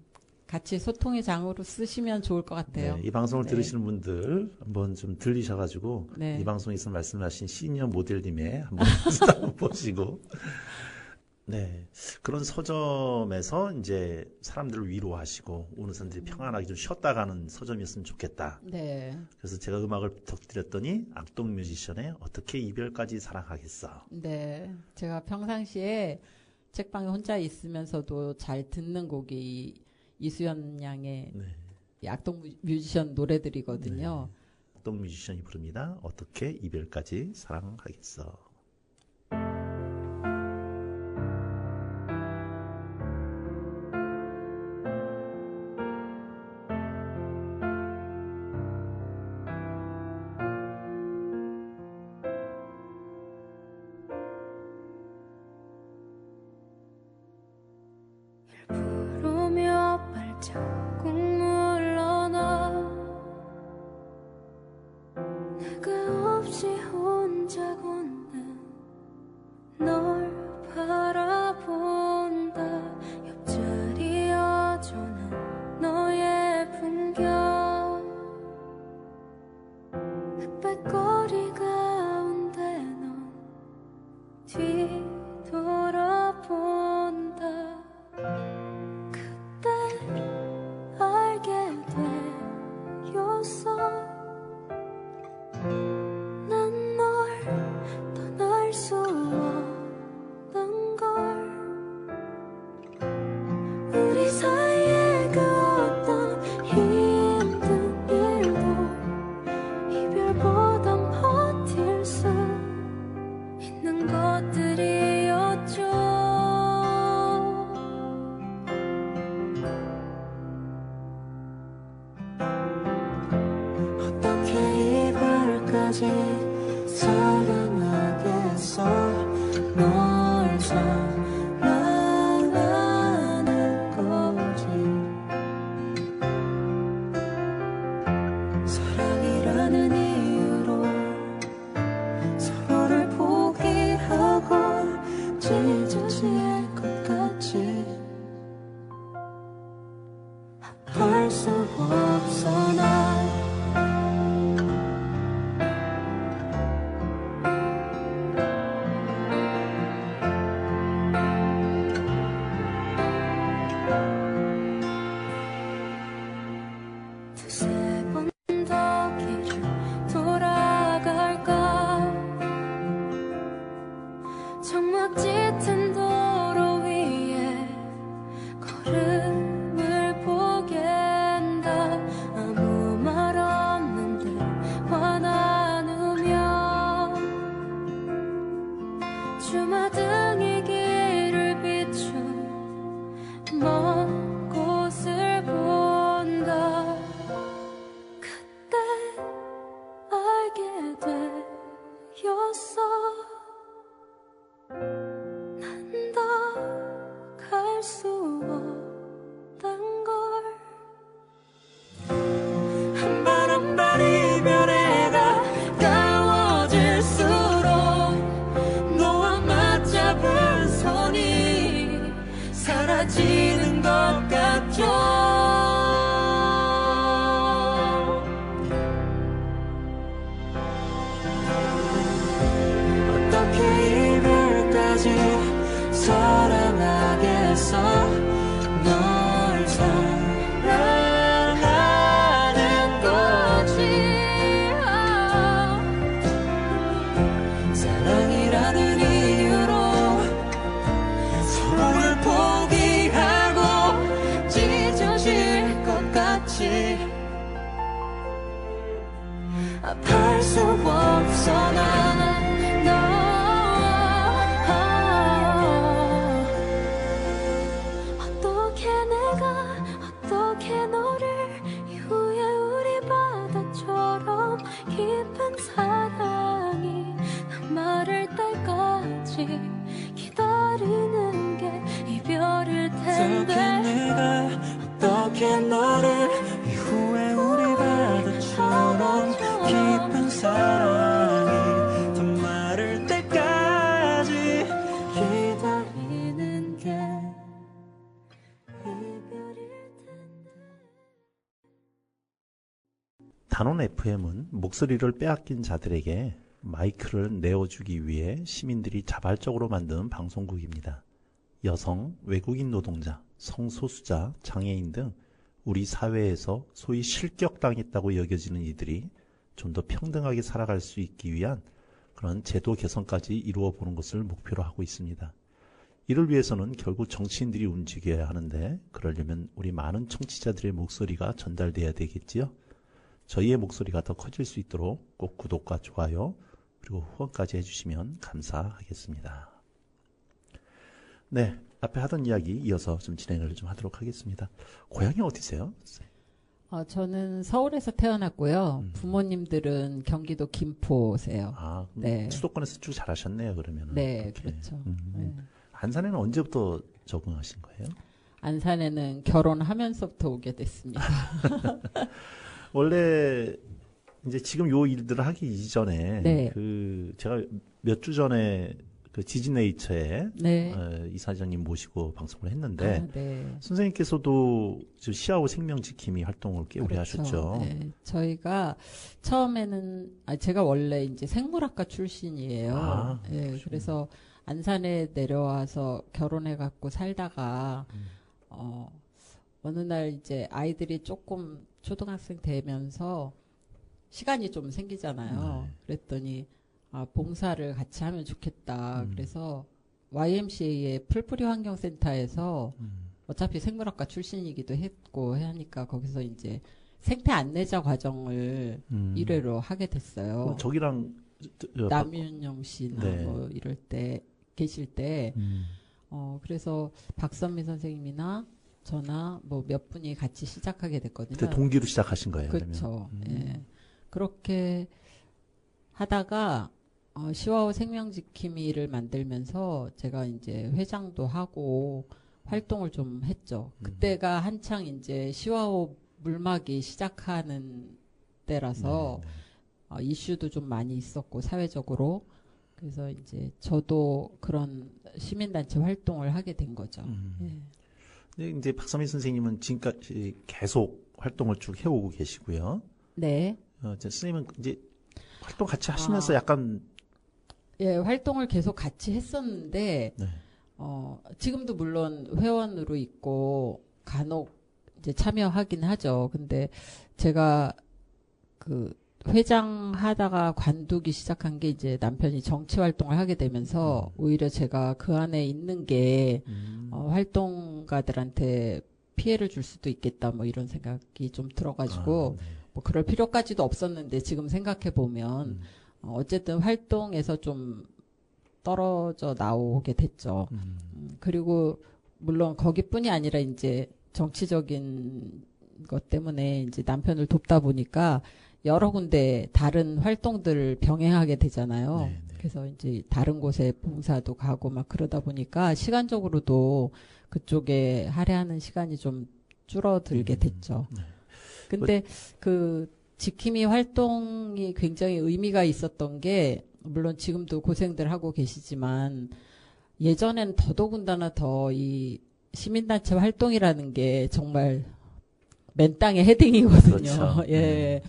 같이 소통의 장으로 쓰시면 좋을 것 같아요. 네, 이 방송을 네. 들으시는 분들 한번 좀 들리셔가지고 네. 이 방송에서 말씀하신 시니어 모델님의 한번 보시고 네 그런 서점에서 이제 사람들을 위로하시고 오는 사람들이 평안하게 좀 쉬었다 가는 서점이었으면 좋겠다. 네. 그래서 제가 음악을 부탁드렸더니 악동 뮤지션의 어떻게 이별까지 사랑하겠어. 네. 제가 평상시에 책방에 혼자 있으면서도 잘 듣는 곡이 이수연 양의 네. 이 악동 뮤지션 노래들이거든요. 악동 뮤지션이 부릅니다. 어떻게 이별까지 사랑하겠어. 부르며 발자국 물러나 내가 없이 혼자 걷는 널 바라본다. 옆자리 여전한 너의 풍경 흑백거리 가운데 넌 때까지 사랑하겠어 널 사랑하는 거지 사랑이라는 이유로 서로를 포기하고 찢어질 것 같이 할 수 없어 나 두세 번 더 길을 돌아갈까 정막 짙은 도로 위에 걸음을 보갠다 아무 말 없는 듯 화 나누며 주마등이 길을 비춘 먼 곳을 본다 그때 알게 되었어 난 더 갈 수 없단 걸 한 발 한 발 이별에가 가까워질수록 너와 맞잡은 손이 사라지는 것 같죠 어떻게 이별까지 사랑하겠어 널 사랑하는 거지 사랑이라는 이유로 서로를 포기하고 찢어질 것 같이 아파할 수 없어 난 어떻게 내가 어떻게 너를 이후에 우리 바다처럼 깊은 사랑이 난 마를 때까지 기다리는 게 이별일 텐데 어떻게 내가 어떻게 너를 이후에 우리 바다처럼 깊은 사랑이 더 마를 때까지 기다리는 게 이별일 텐데 단원 FM은 목소리를 빼앗긴 자들에게 마이크를 내어주기 위해 시민들이 자발적으로 만든 방송국입니다. 여성, 외국인 노동자, 성소수자, 장애인 등 우리 사회에서 소위 실격당했다고 여겨지는 이들이 좀 더 평등하게 살아갈 수 있기 위한 그런 제도 개선까지 이루어 보는 것을 목표로 하고 있습니다. 이를 위해서는 결국 정치인들이 움직여야 하는데 그러려면 우리 많은 청취자들의 목소리가 전달돼야 되겠지요. 저희의 목소리가 더 커질 수 있도록 꼭 구독과 좋아요 그리고 후원까지 해주시면 감사하겠습니다. 네, 앞에 하던 이야기 이어서 좀 진행을 좀 하도록 하겠습니다. 고향이 어디세요? 저는 서울에서 태어났고요. 부모님들은 경기도 김포세요. 아, 네. 수도권에서 쭉 자라셨네요, 그러면. 네, 그렇죠. 네. 안산에는 언제부터 적응하신 거예요? 안산에는 결혼하면서부터 오게 됐습니다. 원래 이제 지금 요 일들을 하기 이전에 네. 제가 몇 주 전에 그 지진네이처에 네. 이사장님 모시고 방송을 했는데 네. 선생님께서도 시아오 생명지킴이 활동을 꽤 오래 그렇죠. 하셨죠. 네. 저희가 처음에는 제가 원래 이제 생물학과 출신이에요. 네. 그래서 안산에 내려와서 결혼해 갖고 살다가 어느 날 이제 아이들이 조금 초등학생 되면서 시간이 좀 생기잖아요. 네. 그랬더니 봉사를 같이 하면 좋겠다. 그래서 YMCA의 풀뿌리 환경센터에서 어차피 생물학과 출신이기도 했고 하니까 거기서 이제 생태 안내자 과정을 1회로 하게 됐어요. 저기랑 남윤영 씨나 네. 뭐 이럴 때 계실 때 그래서 박선미 선생님이나 저나 뭐 몇 분이 같이 시작하게 됐거든요. 그때 동기로 시작하신 거예요. 그렇죠. 예. 그렇게 하다가 시와호 생명지킴이를 만들면서 제가 이제 회장도 하고 활동을 좀 했죠. 그때가 한창 이제 시와호 물막이 시작하는 때라서 이슈도 좀 많이 있었고 사회적으로 그래서 이제 저도 그런 시민단체 활동을 하게 된 거죠. 예. 근데 이제 박선미 선생님은 지금까지 계속 활동을 쭉 해오고 계시고요. 네. 이제 선생님은 이제 활동 같이 하시면서 약간 예, 활동을 계속 같이 했었는데 네. 지금도 물론 회원으로 있고 간혹 이제 참여하긴 하죠. 근데 제가 그 회장 하다가 관두기 시작한 게 이제 남편이 정치 활동을 하게 되면서 오히려 제가 그 안에 있는 게 활동가들한테 피해를 줄 수도 있겠다 뭐 이런 생각이 좀 들어가지고 네. 뭐 그럴 필요까지도 없었는데 지금 생각해 보면 어쨌든 활동에서 좀 떨어져 나오게 됐죠. 그리고 물론 거기뿐이 아니라 이제 정치적인 것 때문에 이제 남편을 돕다 보니까 여러 군데 다른 활동들을 병행하게 되잖아요. 네. 그래서 이제 다른 곳에 봉사도 가고 막 그러다 보니까 시간적으로도 그쪽에 할애하는 시간이 좀 줄어들게 됐죠. 네. 근데 그 지킴이 활동이 굉장히 의미가 있었던 게 물론 지금도 고생들 하고 계시지만 예전엔 더더군다나 더 이 시민단체 활동이라는 게 정말 맨 땅에 헤딩이거든요. 그렇죠. 예.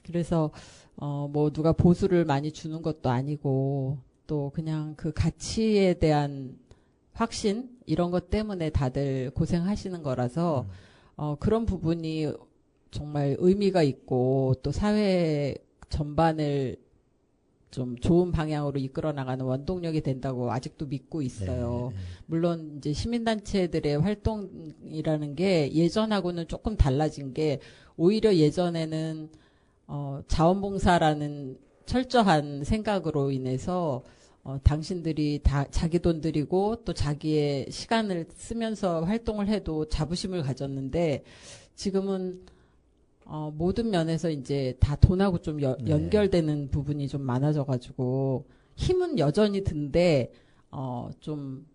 그래서 뭐 누가 보수를 많이 주는 것도 아니고 또 그냥 그 가치에 대한 확신 이런 것 때문에 다들 고생하시는 거라서 그런 부분이 정말 의미가 있고 또 사회 전반을 좀 좋은 방향으로 이끌어 나가는 원동력이 된다고 아직도 믿고 있어요. 네. 물론 이제 시민단체들의 활동이라는 게 예전하고는 조금 달라진 게 오히려 예전에는 자원봉사라는 철저한 생각으로 인해서 당신들이 다 자기 돈 들이고 또 자기의 시간을 쓰면서 활동을 해도 자부심을 가졌는데 지금은 모든 면에서 이제 다 돈하고 좀 연결되는 부분이 좀 많아져가지고 힘은 여전히 든데 좀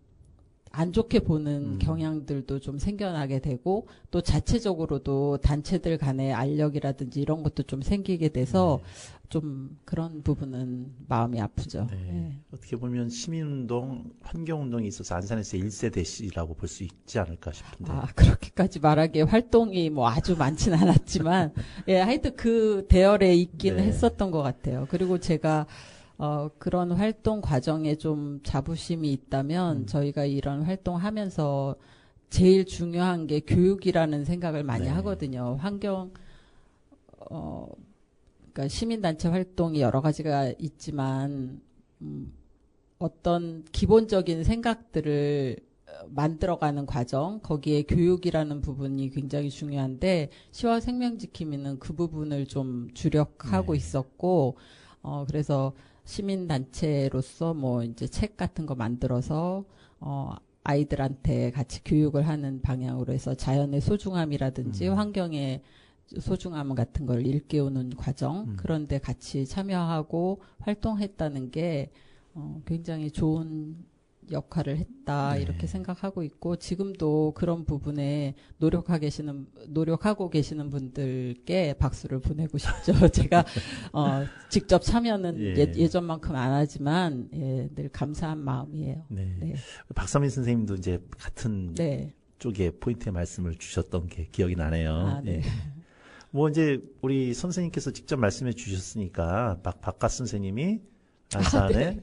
안 좋게 보는 경향들도 좀 생겨나게 되고 또 자체적으로도 단체들 간의 알력이라든지 이런 것도 좀 생기게 돼서 좀 그런 부분은 마음이 아프죠. 네. 네. 어떻게 보면 시민운동, 환경운동에 있어서 안산에서 1세 대시라고 볼 수 있지 않을까 싶은데. 그렇게까지 말하기에 활동이 뭐 아주 많진 않았지만, 예, 하여튼 그 대열에 있긴 네. 했었던 것 같아요. 그리고 제가, 그런 활동 과정에 좀 자부심이 있다면, 저희가 이런 활동하면서 제일 중요한 게 교육이라는 생각을 많이 네. 하거든요. 그러니까 시민단체 활동이 여러 가지가 있지만, 어떤 기본적인 생각들을 만들어가는 과정, 거기에 교육이라는 부분이 굉장히 중요한데, 시와 생명지킴이는 그 부분을 좀 주력하고 있었고, 그래서 시민단체로서 뭐 이제 책 같은 거 만들어서, 아이들한테 같이 교육을 하는 방향으로 해서 자연의 소중함이라든지 환경의 소중함 같은 걸 일깨우는 과정, 그런데 같이 참여하고 활동했다는 게 굉장히 좋은 역할을 했다 이렇게 생각하고 있고 지금도 그런 부분에 노력하고 계시는 분들께 박수를 보내고 싶죠. 제가 직접 참여는 예전만큼 안 하지만 늘 감사한 마음이에요. 네. 네. 박선민 선생님도 이제 같은 네. 쪽에 포인트의 말씀을 주셨던 게 기억이 나네요. 네. 뭐 이제 우리 선생님께서 직접 말씀해 주셨으니까 박갓 선생님이 안산에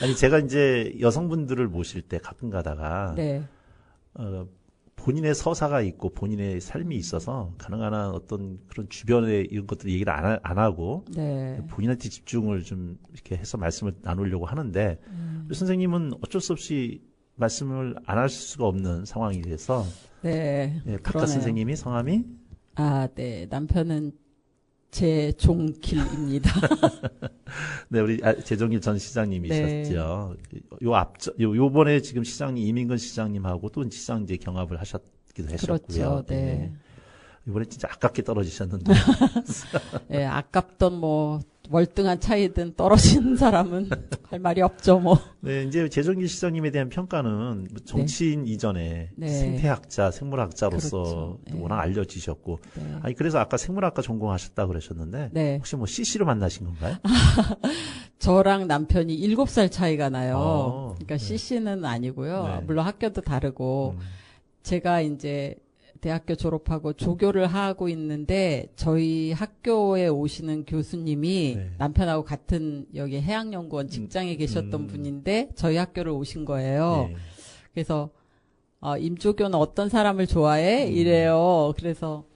아니 제가 이제 여성분들을 모실 때 가끔 가다가 네. 본인의 서사가 있고 본인의 삶이 있어서 가능한 한 어떤 그런 주변의 이런 것들 얘기를 안 하고 네. 본인한테 집중을 좀 이렇게 해서 말씀을 나누려고 하는데 선생님은 어쩔 수 없이 말씀을 안 할 수가 없는 상황이 돼서 네. 박갓 선생님이 성함이 네. 남편은 제종길입니다. 네, 우리 제종길 전 시장님이셨죠. 요번에 지금 시장님 이민근 시장님하고 또 시장 이제 경합을 하셨기도 하셨고요. 그렇죠. 네. 이번에 진짜 아깝게 떨어지셨는데. 예, 아깝던 뭐 월등한 차이든 떨어진 사람은 할 말이 없죠, 뭐. 네, 이제 재정기 시장님에 대한 평가는 정치인 이전에 네. 생태학자, 생물학자로서 그렇죠. 네. 워낙 알려지셨고, 네. 아니 그래서 아까 생물학과 전공하셨다 그러셨는데, 네. 혹시 뭐 CC로 만나신 건가요? 저랑 남편이 7살 차이가 나요. 그러니까 네. CC는 아니고요. 네. 물론 학교도 다르고, 제가 이제 대학교 졸업하고 조교를 하고 있는데 저희 학교에 오시는 교수님이 네. 남편하고 같은 여기 해양연구원 직장에 계셨던 분인데 저희 학교를 오신 거예요. 네. 그래서 임조교는 어떤 사람을 좋아해? 이래요. 그래서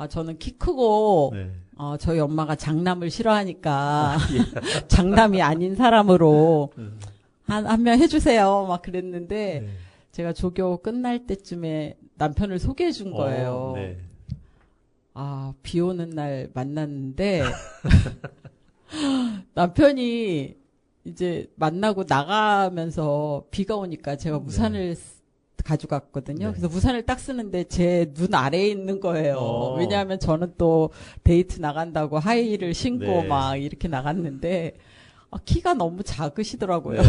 저는 키 크고 네. 저희 엄마가 장남을 싫어하니까 장남이 아닌 사람으로 한 명 해주세요. 막 그랬는데 네. 제가 조교 끝날 때쯤에 남편을 소개해 준 거예요. 네. 비 오는 날 만났는데 남편이 이제 만나고 나가면서 비가 오니까 제가 우산을 가져갔거든요. 네. 그래서 우산을 딱 쓰는데 제 눈 아래에 있는 거예요. 왜냐하면 저는 또 데이트 나간다고 하이힐을 신고 네. 막 이렇게 나갔는데 키가 너무 작으시더라고요. 네.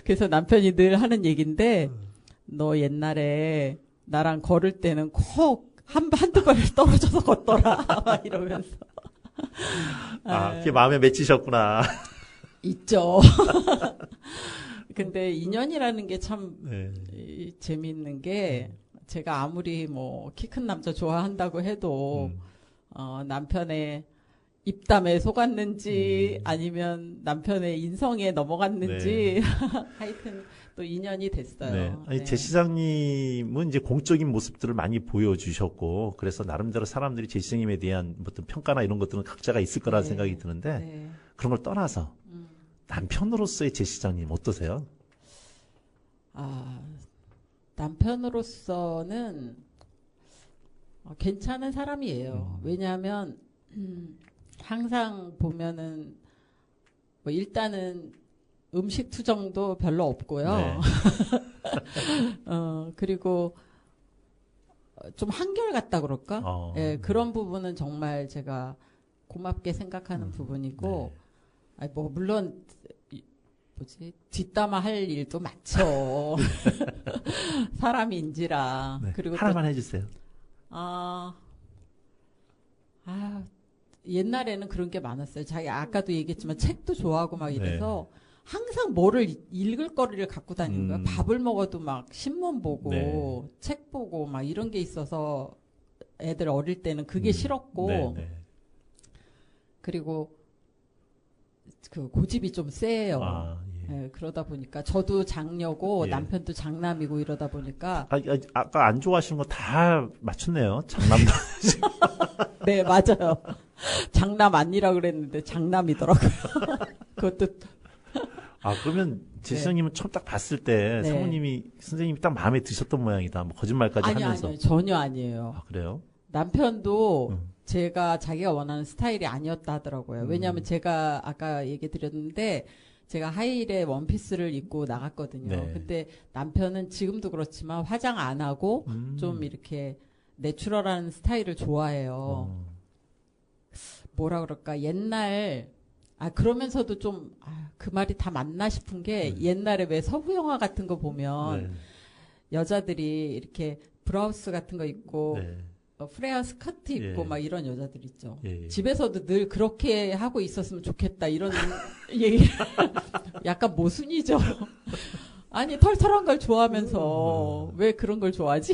그래서 남편이 늘 하는 얘기인데 너 옛날에 나랑 걸을 때는 콕 한두 발 떨어져서 걷더라 막 이러면서 그게 마음에 맺히셨구나. 있죠. 근데 인연이라는 게 참 네. 재미있는 게 제가 아무리 뭐 키 큰 남자 좋아한다고 해도 남편의 입담에 속았는지 아니면 남편의 인성에 넘어갔는지 하여튼 또 인연이 됐어요. 네. 아니, 네. 제 시장님은 이제 공적인 모습들을 많이 보여주셨고, 그래서 나름대로 사람들이 제 시장님에 대한 어떤 평가나 이런 것들은 각자가 있을 거라는 네. 생각이 드는데, 네. 그런 걸 떠나서 남편으로서의 제 시장님 어떠세요? 남편으로서는 괜찮은 사람이에요. 왜냐하면 항상 보면은 뭐 일단은 음식 투정도 별로 없고요. 네. 그리고 좀 한결같다 그럴까? 예, 그런 부분은 정말 제가 고맙게 생각하는 부분이고, 뭐 물론 뒷담화 할 일도 많죠. 사람인지라. 네. 그리고 하나만 해주세요. 옛날에는 그런 게 많았어요. 자기 아까도 얘기했지만 책도 좋아하고 막 이래서 항상 뭐를 읽을 거리를 갖고 다니는 거예요. 밥을 먹어도 막 신문 보고 책 보고 막 이런 게 있어서 애들 어릴 때는 그게 싫었고 그리고 그 고집이 좀 세요. 예, 그러다 보니까 저도 장녀고 남편도 장남이고 이러다 보니까 아까 안 좋아하시는 거 다 맞췄네요. 장남도. 네, 맞아요. 장남 아니라 그랬는데 장남이더라고요. 그것도 그러면 제 시장님은 처음 딱 봤을 때 선생님이 딱 마음에 드셨던 모양이다. 뭐 거짓말까지 하면서. 아니요, 전혀 아니에요. 그래요? 남편도 제가 자기가 원하는 스타일이 아니었다 하더라고요. 왜냐하면 제가 아까 얘기 드렸는데 제가 하이힐에 원피스를 입고 나갔거든요. 근데 남편은 지금도 그렇지만 화장 안 하고 좀 이렇게 내추럴한 스타일을 좋아해요. 뭐라 그럴까 옛날 그러면서도 좀 그 말이 다 맞나 싶은 게 옛날에 왜 서구 영화 같은 거 보면 여자들이 이렇게 브라우스 같은 거 입고 프레어 스커트 입고 막 이런 여자들 있죠. 집에서도 늘 그렇게 하고 있었으면 좋겠다 이런 얘기. 약간 모순이죠. 아니 털털한 걸 좋아하면서 왜 그런 걸 좋아하지?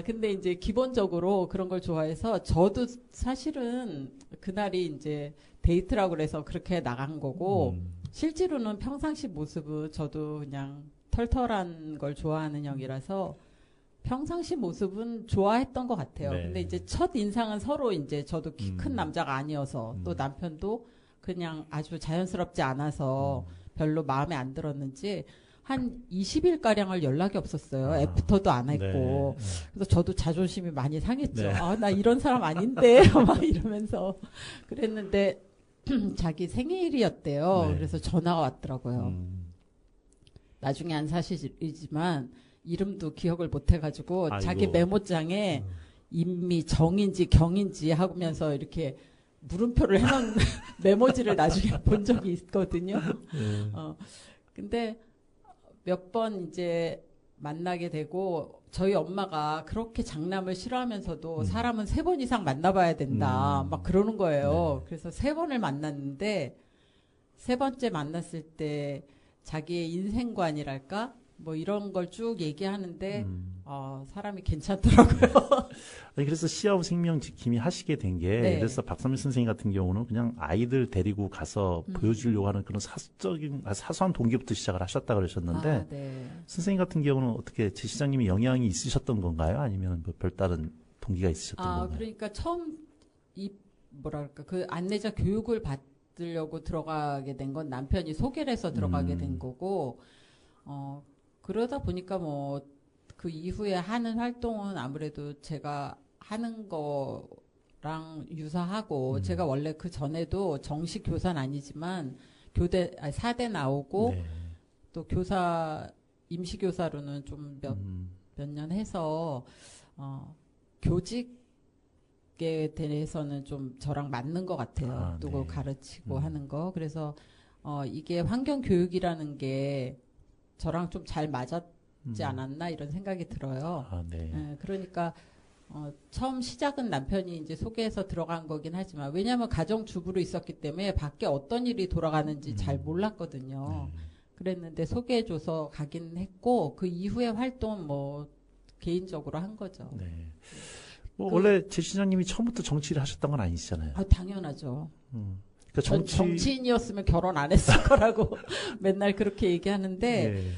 근데 이제 기본적으로 그런 걸 좋아해서 저도 사실은 그날이 이제 데이트라고 그래서 그렇게 나간 거고 실제로는 평상시 모습은 저도 그냥 털털한 걸 좋아하는 형이라서 평상시 모습은 좋아했던 것 같아요. 근데 이제 첫 인상은 서로 이제 저도 키 큰 남자가 아니어서 또 남편도 그냥 아주 자연스럽지 않아서 별로 마음에 안 들었는지 한 20일가량을 연락이 없었어요. 애프터도 안 했고. 그래서 저도 자존심이 많이 상했죠. 나 이런 사람 아닌데. 막 이러면서. 그랬는데, 자기 생일이었대요. 그래서 전화가 왔더라고요. 나중에 안 사실이지만, 이름도 기억을 못 해가지고 아이고. 자기 메모장에 임미 정인지 경인지 하면서 이렇게 물음표를 해놓은 메모지를 나중에 본 적이 있거든요. 근데 몇 번 이제 만나게 되고 저희 엄마가 그렇게 장남을 싫어하면서도 사람은 3번 이상 만나봐야 된다 막 그러는 거예요. 그래서 3번을 만났는데 3번째 만났을 때 자기의 인생관이랄까 뭐 이런 걸 쭉 얘기하는데 사람이 괜찮더라고요. 아니, 그래서 시아우 생명 지킴이 하시게 된 게 네. 그래서 박선미 선생님 같은 경우는 그냥 아이들 데리고 가서 보여주려고 하는 그런 사소한 동기부터 시작을 하셨다 그러셨는데 네. 선생님 같은 경우는 어떻게 제 시장님이 영향이 있으셨던 건가요? 아니면 뭐 별다른 동기가 있으셨던 건가요? 그러니까 처음 이 뭐랄까 그 안내자 교육을 받으려고 들어가게 된 건 남편이 소개를 해서 들어가게 된 거고 그러다 보니까 뭐 그 이후에 하는 활동은 아무래도 제가 하는 거랑 유사하고 제가 원래 그 전에도 정식 교사는 아니지만 사대 나오고 네. 또 교사 임시교사로는 좀 몇 년 해서 교직에 대해서는 좀 저랑 맞는 것 같아요. 누구 네. 가르치고 하는 거. 그래서 이게 환경교육이라는 게 저랑 좀 잘 맞았지 않았나 이런 생각이 들어요. 네. 그러니까 처음 시작은 남편이 이제 소개해서 들어간 거긴 하지만 왜냐하면 가정주부로 있었기 때문에 밖에 어떤 일이 돌아가는지 잘 몰랐거든요. 그랬는데 소개해줘서 가긴 했고 그 이후의 활동은 뭐 개인적으로 한 거죠. 네. 뭐 원래 제 시장님이 처음부터 정치를 하셨던 건 아니시잖아요. 당연하죠. 그러니까 전 정치인이었으면 결혼 안 했을 거라고 맨날 그렇게 얘기하는데 네.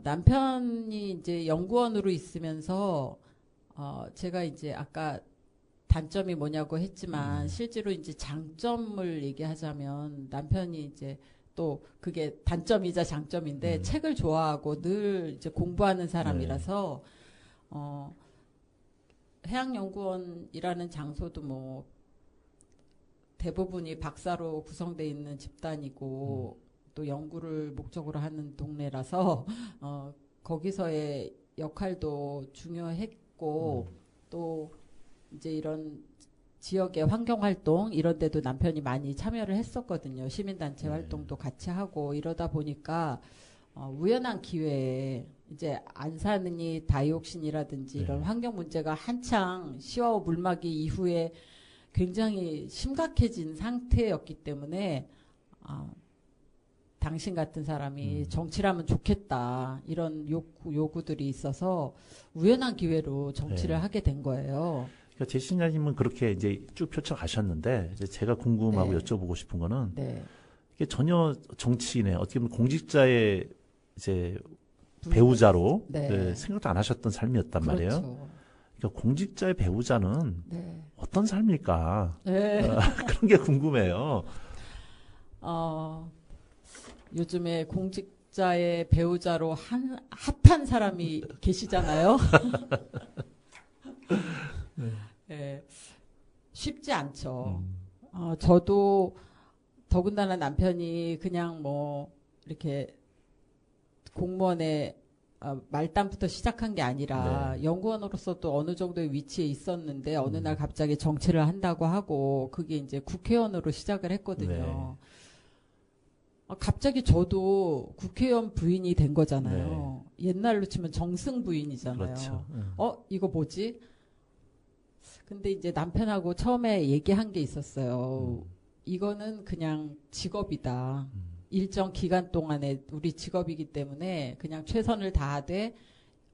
남편이 이제 연구원으로 있으면서 제가 이제 아까 단점이 뭐냐고 했지만 실제로 이제 장점을 얘기하자면 남편이 이제 또 그게 단점이자 장점인데 책을 좋아하고 늘 이제 공부하는 사람이라서 해양연구원이라는 장소도 뭐 대부분이 박사로 구성되어 있는 집단이고 또 연구를 목적으로 하는 동네라서 거기서의 역할도 중요했고 또 이제 이런 지역의 환경활동 이런 데도 남편이 많이 참여를 했었거든요. 시민단체 활동도 같이 하고 이러다 보니까 우연한 기회에 이제 안산이 다이옥신이라든지 이런 환경 문제가 한창 시와오 물막이 이후에 굉장히 심각해진 상태였기 때문에 당신 같은 사람이 정치를 하면 좋겠다 이런 요구들이 있어서 우연한 기회로 정치를 하게 된 거예요. 그러니까 제 신자님은 그렇게 이제 쭉 펼쳐가셨는데 이제 제가 궁금하고 여쭤보고 싶은 거는 이게 전혀 정치인의 어떻게 보면 공직자의 이제 배우자로 생각도 안 하셨던 삶이었단 말이에요. 그러니까 공직자의 배우자는 어떤 삶일까? 그런 게 궁금해요. 요즘에 공직자의 배우자로 핫한 사람이 계시잖아요. 쉽지 않죠. 저도 더군다나 남편이 그냥 뭐 이렇게 공무원의 말단부터 시작한 게 아니라 연구원으로서 또 어느 정도의 위치에 있었는데 어느 날 갑자기 정치를 한다고 하고 그게 이제 국회의원으로 시작을 했거든요. 갑자기 저도 국회의원 부인이 된 거잖아요. 옛날로 치면 정승 부인이잖아요. 그렇죠. 이거 뭐지? 근데 이제 남편하고 처음에 얘기한 게 있었어요. 이거는 그냥 직업이다. 일정 기간 동안에 우리 직업이기 때문에 그냥 최선을 다하되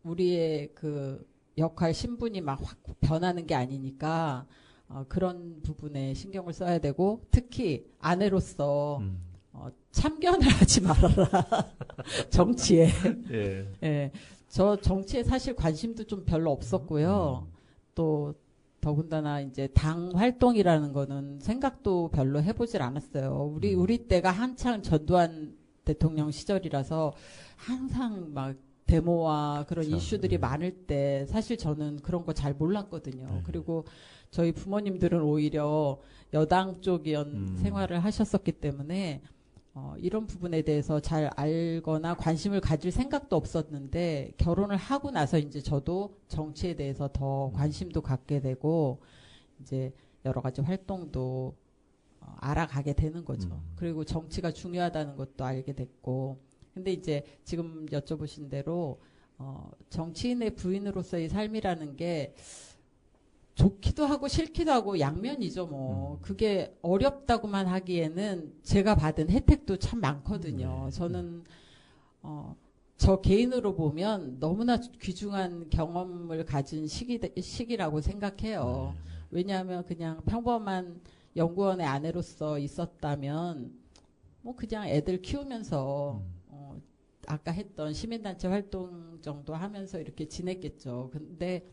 우리의 그 역할 신분이 막 확 변하는 게 아니니까 그런 부분에 신경을 써야 되고 특히 아내로서 참견을 하지 말아라. 정치에. 저 정치에 사실 관심도 좀 별로 없었고요. 또 더군다나 이제 당 활동이라는 거는 생각도 별로 해보질 않았어요. 우리 때가 한창 전두환 대통령 시절이라서 항상 막 데모와 그런 이슈들이 많을 때 사실 저는 그런 거 잘 몰랐거든요. 그리고 저희 부모님들은 오히려 여당 쪽이었 생활을 하셨었기 때문에 이런 부분에 대해서 잘 알거나 관심을 가질 생각도 없었는데 결혼을 하고 나서 이제 저도 정치에 대해서 더 관심도 갖게 되고 이제 여러 가지 활동도 알아가게 되는 거죠. 그리고 정치가 중요하다는 것도 알게 됐고. 근데 이제 지금 여쭤보신 대로 정치인의 부인으로서의 삶이라는 게 좋기도 하고 싫기도 하고 양면이죠, 뭐. 그게 어렵다고만 하기에는 제가 받은 혜택도 참 많거든요. 저는, 저 개인으로 보면 너무나 귀중한 경험을 가진 시기라고 생각해요. 왜냐하면 그냥 평범한 연구원의 아내로서 있었다면, 뭐 그냥 애들 키우면서, 아까 했던 시민단체 활동 정도 하면서 이렇게 지냈겠죠. 근데,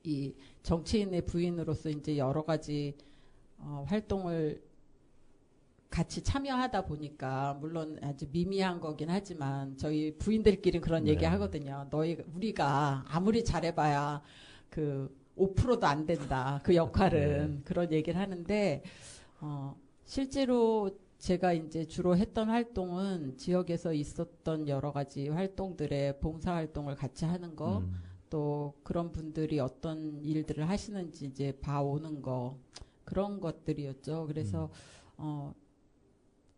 이 정치인의 부인으로서 이제 여러 가지 활동을 같이 참여하다 보니까 물론 아주 미미한 거긴 하지만 저희 부인들끼리 그런 얘기 하거든요. 우리가 아무리 잘해봐야 그 5%도 안 된다. 그 역할은 그런 얘기를 하는데 실제로 제가 이제 주로 했던 활동은 지역에서 있었던 여러 가지 활동들의 봉사 활동을 같이 하는 거. 또 그런 분들이 어떤 일들을 하시는지 이제 봐오는 거 그런 것들이었죠. 그래서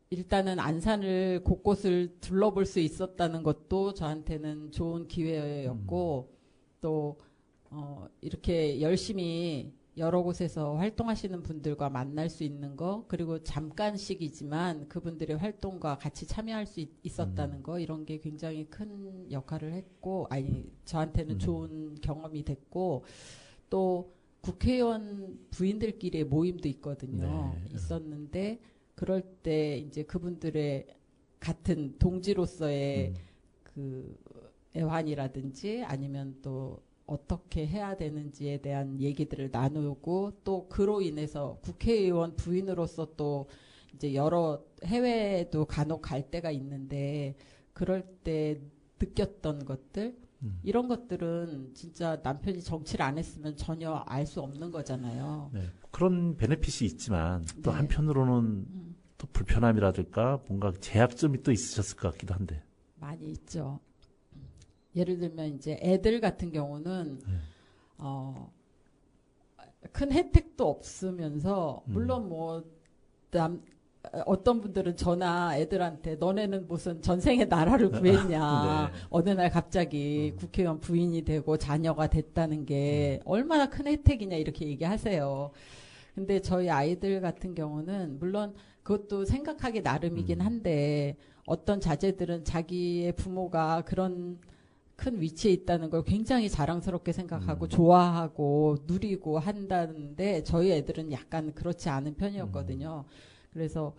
일단은 안산을 곳곳을 둘러볼 수 있었다는 것도 저한테는 좋은 기회였고 또 이렇게 열심히 여러 곳에서 활동하시는 분들과 만날 수 있는 거 그리고 잠깐씩이지만 그분들의 활동과 같이 참여할 수 있었다는 거 이런 게 굉장히 큰 역할을 했고 저한테는 좋은 경험이 됐고 또 국회의원 부인들끼리의 모임도 있거든요. 있었는데 그럴 때 이제 그분들의 같은 동지로서의 그 애환이라든지 아니면 또 어떻게 해야 되는지에 대한 얘기들을 나누고 또 그로 인해서 국회의원 부인으로서 또 이제 여러 해외도 간혹 갈 때가 있는데 그럴 때 느꼈던 것들 이런 것들은 진짜 남편이 정치를 안 했으면 전혀 알 수 없는 거잖아요. 네, 그런 베네핏이 있지만 또 한편으로는 또 불편함이라든가 뭔가 제약점이 또 있으셨을 것 같기도 한데. 많이 있죠. 예를 들면 이제 애들 같은 경우는 큰 혜택도 없으면서 물론 뭐 어떤 분들은 저나 애들한테 너네는 무슨 전생에 나라를 구했냐 어느 날 갑자기 국회의원 부인이 되고 자녀가 됐다는 게 얼마나 큰 혜택이냐 이렇게 얘기하세요. 근데 저희 아이들 같은 경우는 물론 그것도 생각하기 나름이긴 한데 어떤 자제들은 자기의 부모가 그런 큰 위치에 있다는 걸 굉장히 자랑스럽게 생각하고 좋아하고 누리고 한다는데 저희 애들은 약간 그렇지 않은 편이었거든요. 그래서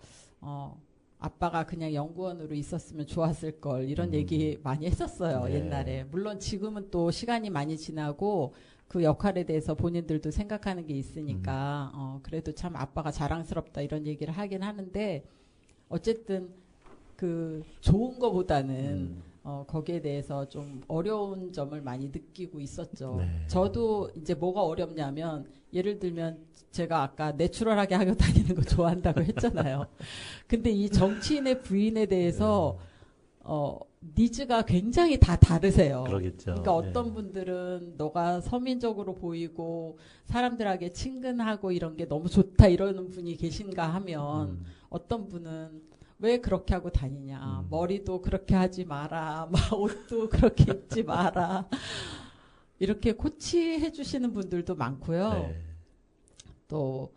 아빠가 그냥 연구원으로 있었으면 좋았을 걸 이런 얘기 많이 했었어요. 옛날에. 물론 지금은 또 시간이 많이 지나고 그 역할에 대해서 본인들도 생각하는 게 있으니까 그래도 참 아빠가 자랑스럽다 이런 얘기를 하긴 하는데 어쨌든 그 좋은 거보다는 거기에 대해서 좀 어려운 점을 많이 느끼고 있었죠. 저도 이제 뭐가 어렵냐면 예를 들면 제가 아까 내추럴하게 하고 다니는 거 좋아한다고 했잖아요. 근데 이 정치인의 부인에 대해서 니즈가 굉장히 다 다르세요. 그러겠죠. 그러니까 어떤 분들은 너가 서민적으로 보이고 사람들에게 친근하고 이런 게 너무 좋다 이러는 분이 계신가 하면 어떤 분은 왜 그렇게 하고 다니냐. 머리도 그렇게 하지 마라. 막 옷도 그렇게 입지 마라. 이렇게 코치해 주시는 분들도 많고요. 또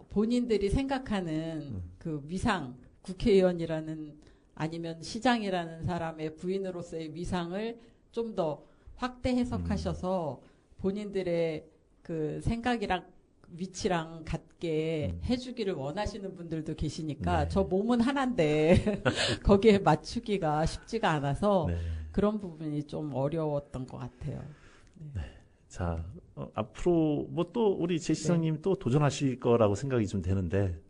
본인들이 생각하는 그 위상, 국회의원이라는 아니면 시장이라는 사람의 부인으로서의 위상을 좀 더 확대 해석하셔서 본인들의 그 생각이랑 위치랑 같게 해주기를 원하시는 분들도 계시니까 저 몸은 하나인데 거기에 맞추기가 쉽지가 않아서 그런 부분이 좀 어려웠던 것 같아요. 자, 앞으로 뭐 또 우리 제 시장님 또 도전하실 거라고 생각이 좀 되는데.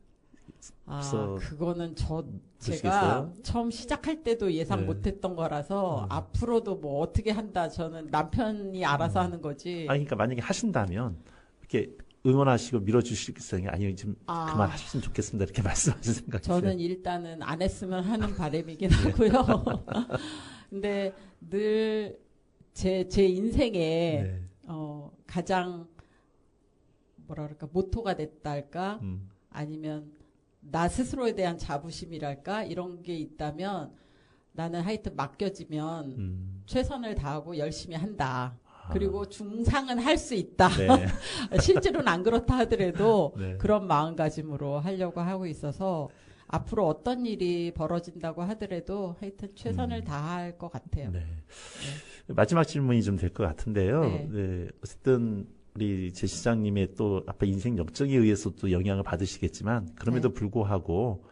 그거는 제가 보시겠어요? 처음 시작할 때도 예상 못했던 거라서 앞으로도 뭐 어떻게 한다 저는 남편이 알아서 하는 거지. 그러니까 만약에 하신다면 이렇게 응원하시고 밀어주시겠어요? 아니요, 좀 아. 그만하셨으면 좋겠습니다. 이렇게 말씀하신 생각이세요? 저는 일단은 안 했으면 하는 바람이긴 하고요. 근데 늘 제 인생에 네. 가장 뭐라 그럴까 모토가 됐다 할까 아니면 나 스스로에 대한 자부심이랄까 이런 게 있다면 나는 하여튼 맡겨지면 최선을 다하고 열심히 한다. 그리고 중상은 할 수 있다. 네. 실제로는 안 그렇다 하더라도 네. 그런 마음가짐으로 하려고 하고 있어서 앞으로 어떤 일이 벌어진다고 하더라도 하여튼 최선을 다할 것 같아요. 네. 마지막 질문이 좀 될 것 같은데요. 네. 네. 어쨌든 우리 제 시장님의 또 아빠 인생 역정에 의해서 또 영향을 받으시겠지만 그럼에도 네. 불구하고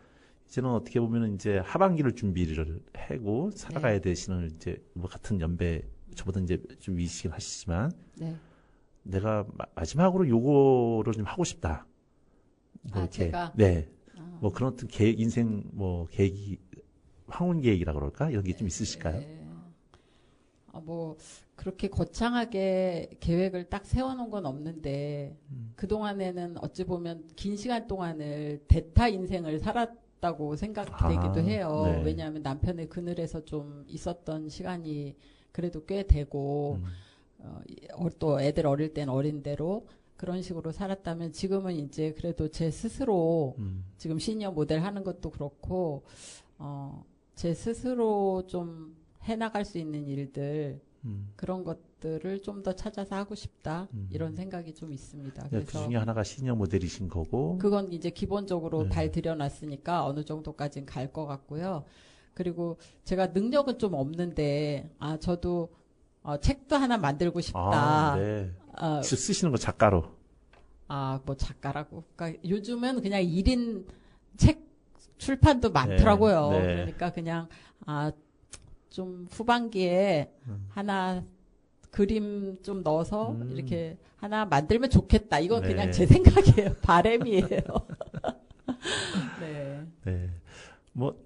이제는 어떻게 보면 이제 하반기를 준비를 하고 살아가야 되시는 이제 뭐 같은 연배 저보다 이제 좀 위시긴 하시지만 네. 내가 마지막으로 요거를 좀 하고 싶다. 뭐 아, 제가? 네. 아. 뭐 그런 어떤 계획, 인생 뭐 계획이 황혼 계획이라 그럴까? 이런 게 좀 있으실까요? 네. 뭐 그렇게 거창하게 계획을 딱 세워놓은 건 없는데 그 동안에는 어찌 보면 긴 시간 동안을 대타 인생을 살았다고 생각되기도 해요. 네. 왜냐하면 남편의 그늘에서 좀 있었던 시간이 그래도 꽤 되고 또 애들 어릴 땐 어린 대로 그런 식으로 살았다면 지금은 이제 그래도 제 스스로 지금 시니어 모델 하는 것도 그렇고 제 스스로 좀 해나갈 수 있는 일들 그런 것들을 좀 더 찾아서 하고 싶다 이런 생각이 좀 있습니다. 그 중에 하나가 시니어 모델이신 거고 그건 이제 기본적으로 네. 발 들여놨으니까 어느 정도까지는 갈 것 같고요. 그리고 제가 능력은 좀 없는데 저도 책도 하나 만들고 싶다. 네. 직접 쓰시는 거 작가로. 뭐 작가라고. 그러니까 요즘은 그냥 1인 책 출판도 많더라고요. 네. 그러니까 그냥 좀 후반기에 하나 그림 좀 넣어서 이렇게 하나 만들면 좋겠다. 이건 네. 그냥 제 생각이에요. 바람이에요. 네. 네. 뭐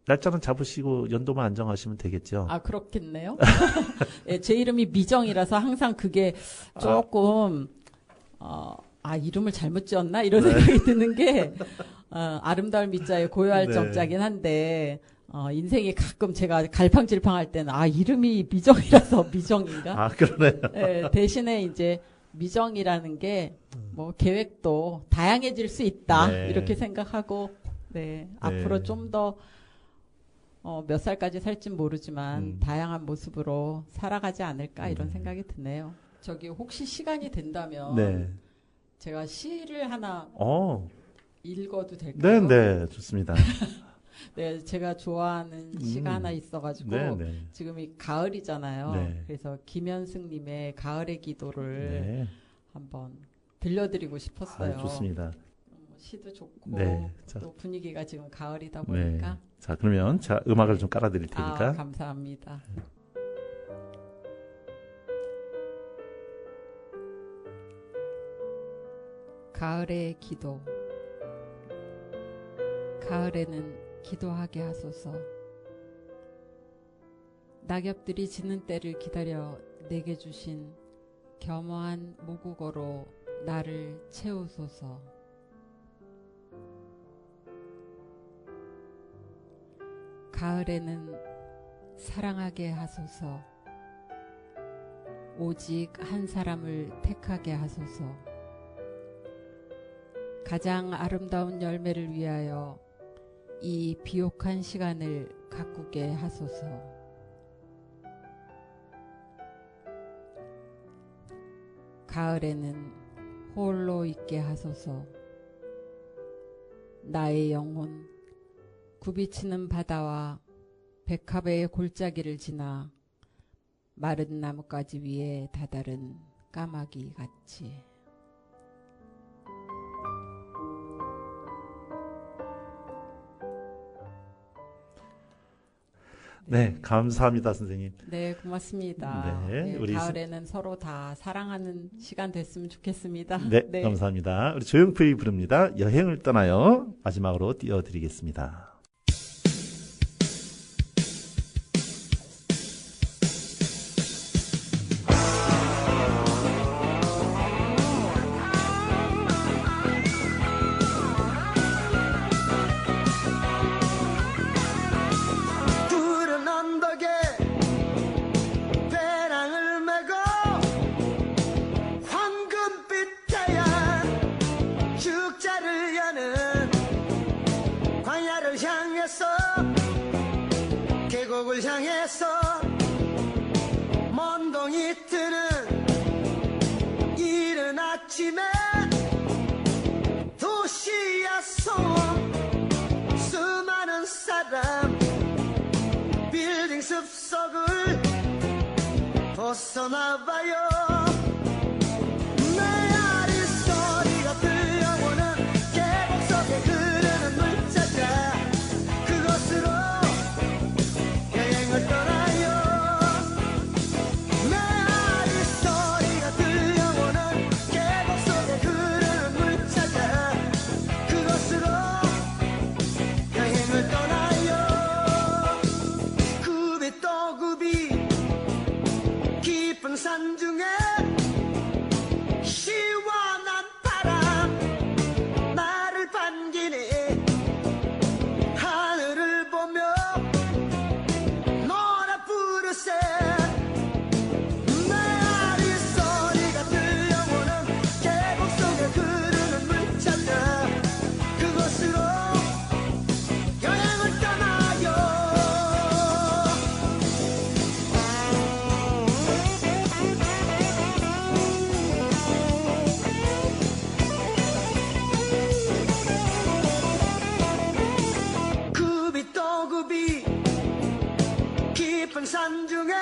날짜는 잡으시고 연도만 안정하시면 되겠죠. 그렇겠네요. 네, 제 이름이 미정이라서 항상 그게 조금 이름을 잘못 지었나 이런 생각이 드는 게 아름다울 미자에 고요할 네. 정자긴 한데 인생이 가끔 제가 갈팡질팡할 때는 이름이 미정이라서 미정인가? 그러네요. 네, 대신에 이제 미정이라는 게 뭐 계획도 다양해질 수 있다 네. 이렇게 생각하고 네, 앞으로 좀 더 몇 살까지 살진 모르지만 다양한 모습으로 살아가지 않을까 이런 생각이 드네요. 저기 혹시 시간이 된다면 네. 제가 시를 하나 읽어도 네, 될까요? 네, 좋습니다. 네, 제가 좋아하는 시가 하나 있어가지고 네, 네. 지금이 가을이잖아요. 네. 그래서 김현승님의 가을의 기도를 네. 한번 들려드리고 싶었어요. 좋습니다. 시도 좋고 네, 자. 또 분위기가 지금 가을이다 네. 보니까 자, 그러면 음악을 좀 깔아드릴 테니까. 감사합니다. 가을의 기도. 가을에는 기도하게 하소서. 낙엽들이 지는 때를 기다려 내게 주신 겸허한 모국어로 나를 채우소서. 가을에는 사랑하게 하소서. 오직 한 사람을 택하게 하소서. 가장 아름다운 열매를 위하여 이 비옥한 시간을 가꾸게 하소서. 가을에는 홀로 있게 하소서. 나의 영혼 굽이치는 바다와 백합의 골짜기를 지나 마른 나뭇가지 위에 다다른 까마귀 같이. 네, 감사합니다, 선생님. 네, 고맙습니다. 네, 우리 가을에는 서로 다 사랑하는 시간 됐으면 좋겠습니다. 네, 감사합니다. 우리 조용필이 부릅니다. 여행을 떠나요. 마지막으로 띄워드리겠습니다. 땅에서 먼동이 트는 이른 아침에 도시야 소음 수많은 사람 빌딩 숲속을 벗어나봐요. 메아리 소리가 들려오는 계곡 속에 흐르는 물 찾아 그곳으로 여행을 떠나요. 메아리 소리가 들려오는 계곡 속에 흐르는 물 찾아 그곳으로 여행을 떠나요. 굽이 또 굽이 깊은 산 중에 시원한 바람 나를 반기네. 하늘을 보며 노래 부르세. 메아리 소리가 들려오는 계곡 속에 흐르는 물 찾아 그곳으로 여행을 떠나요. 굽이 또 굽이 깊은 산 중에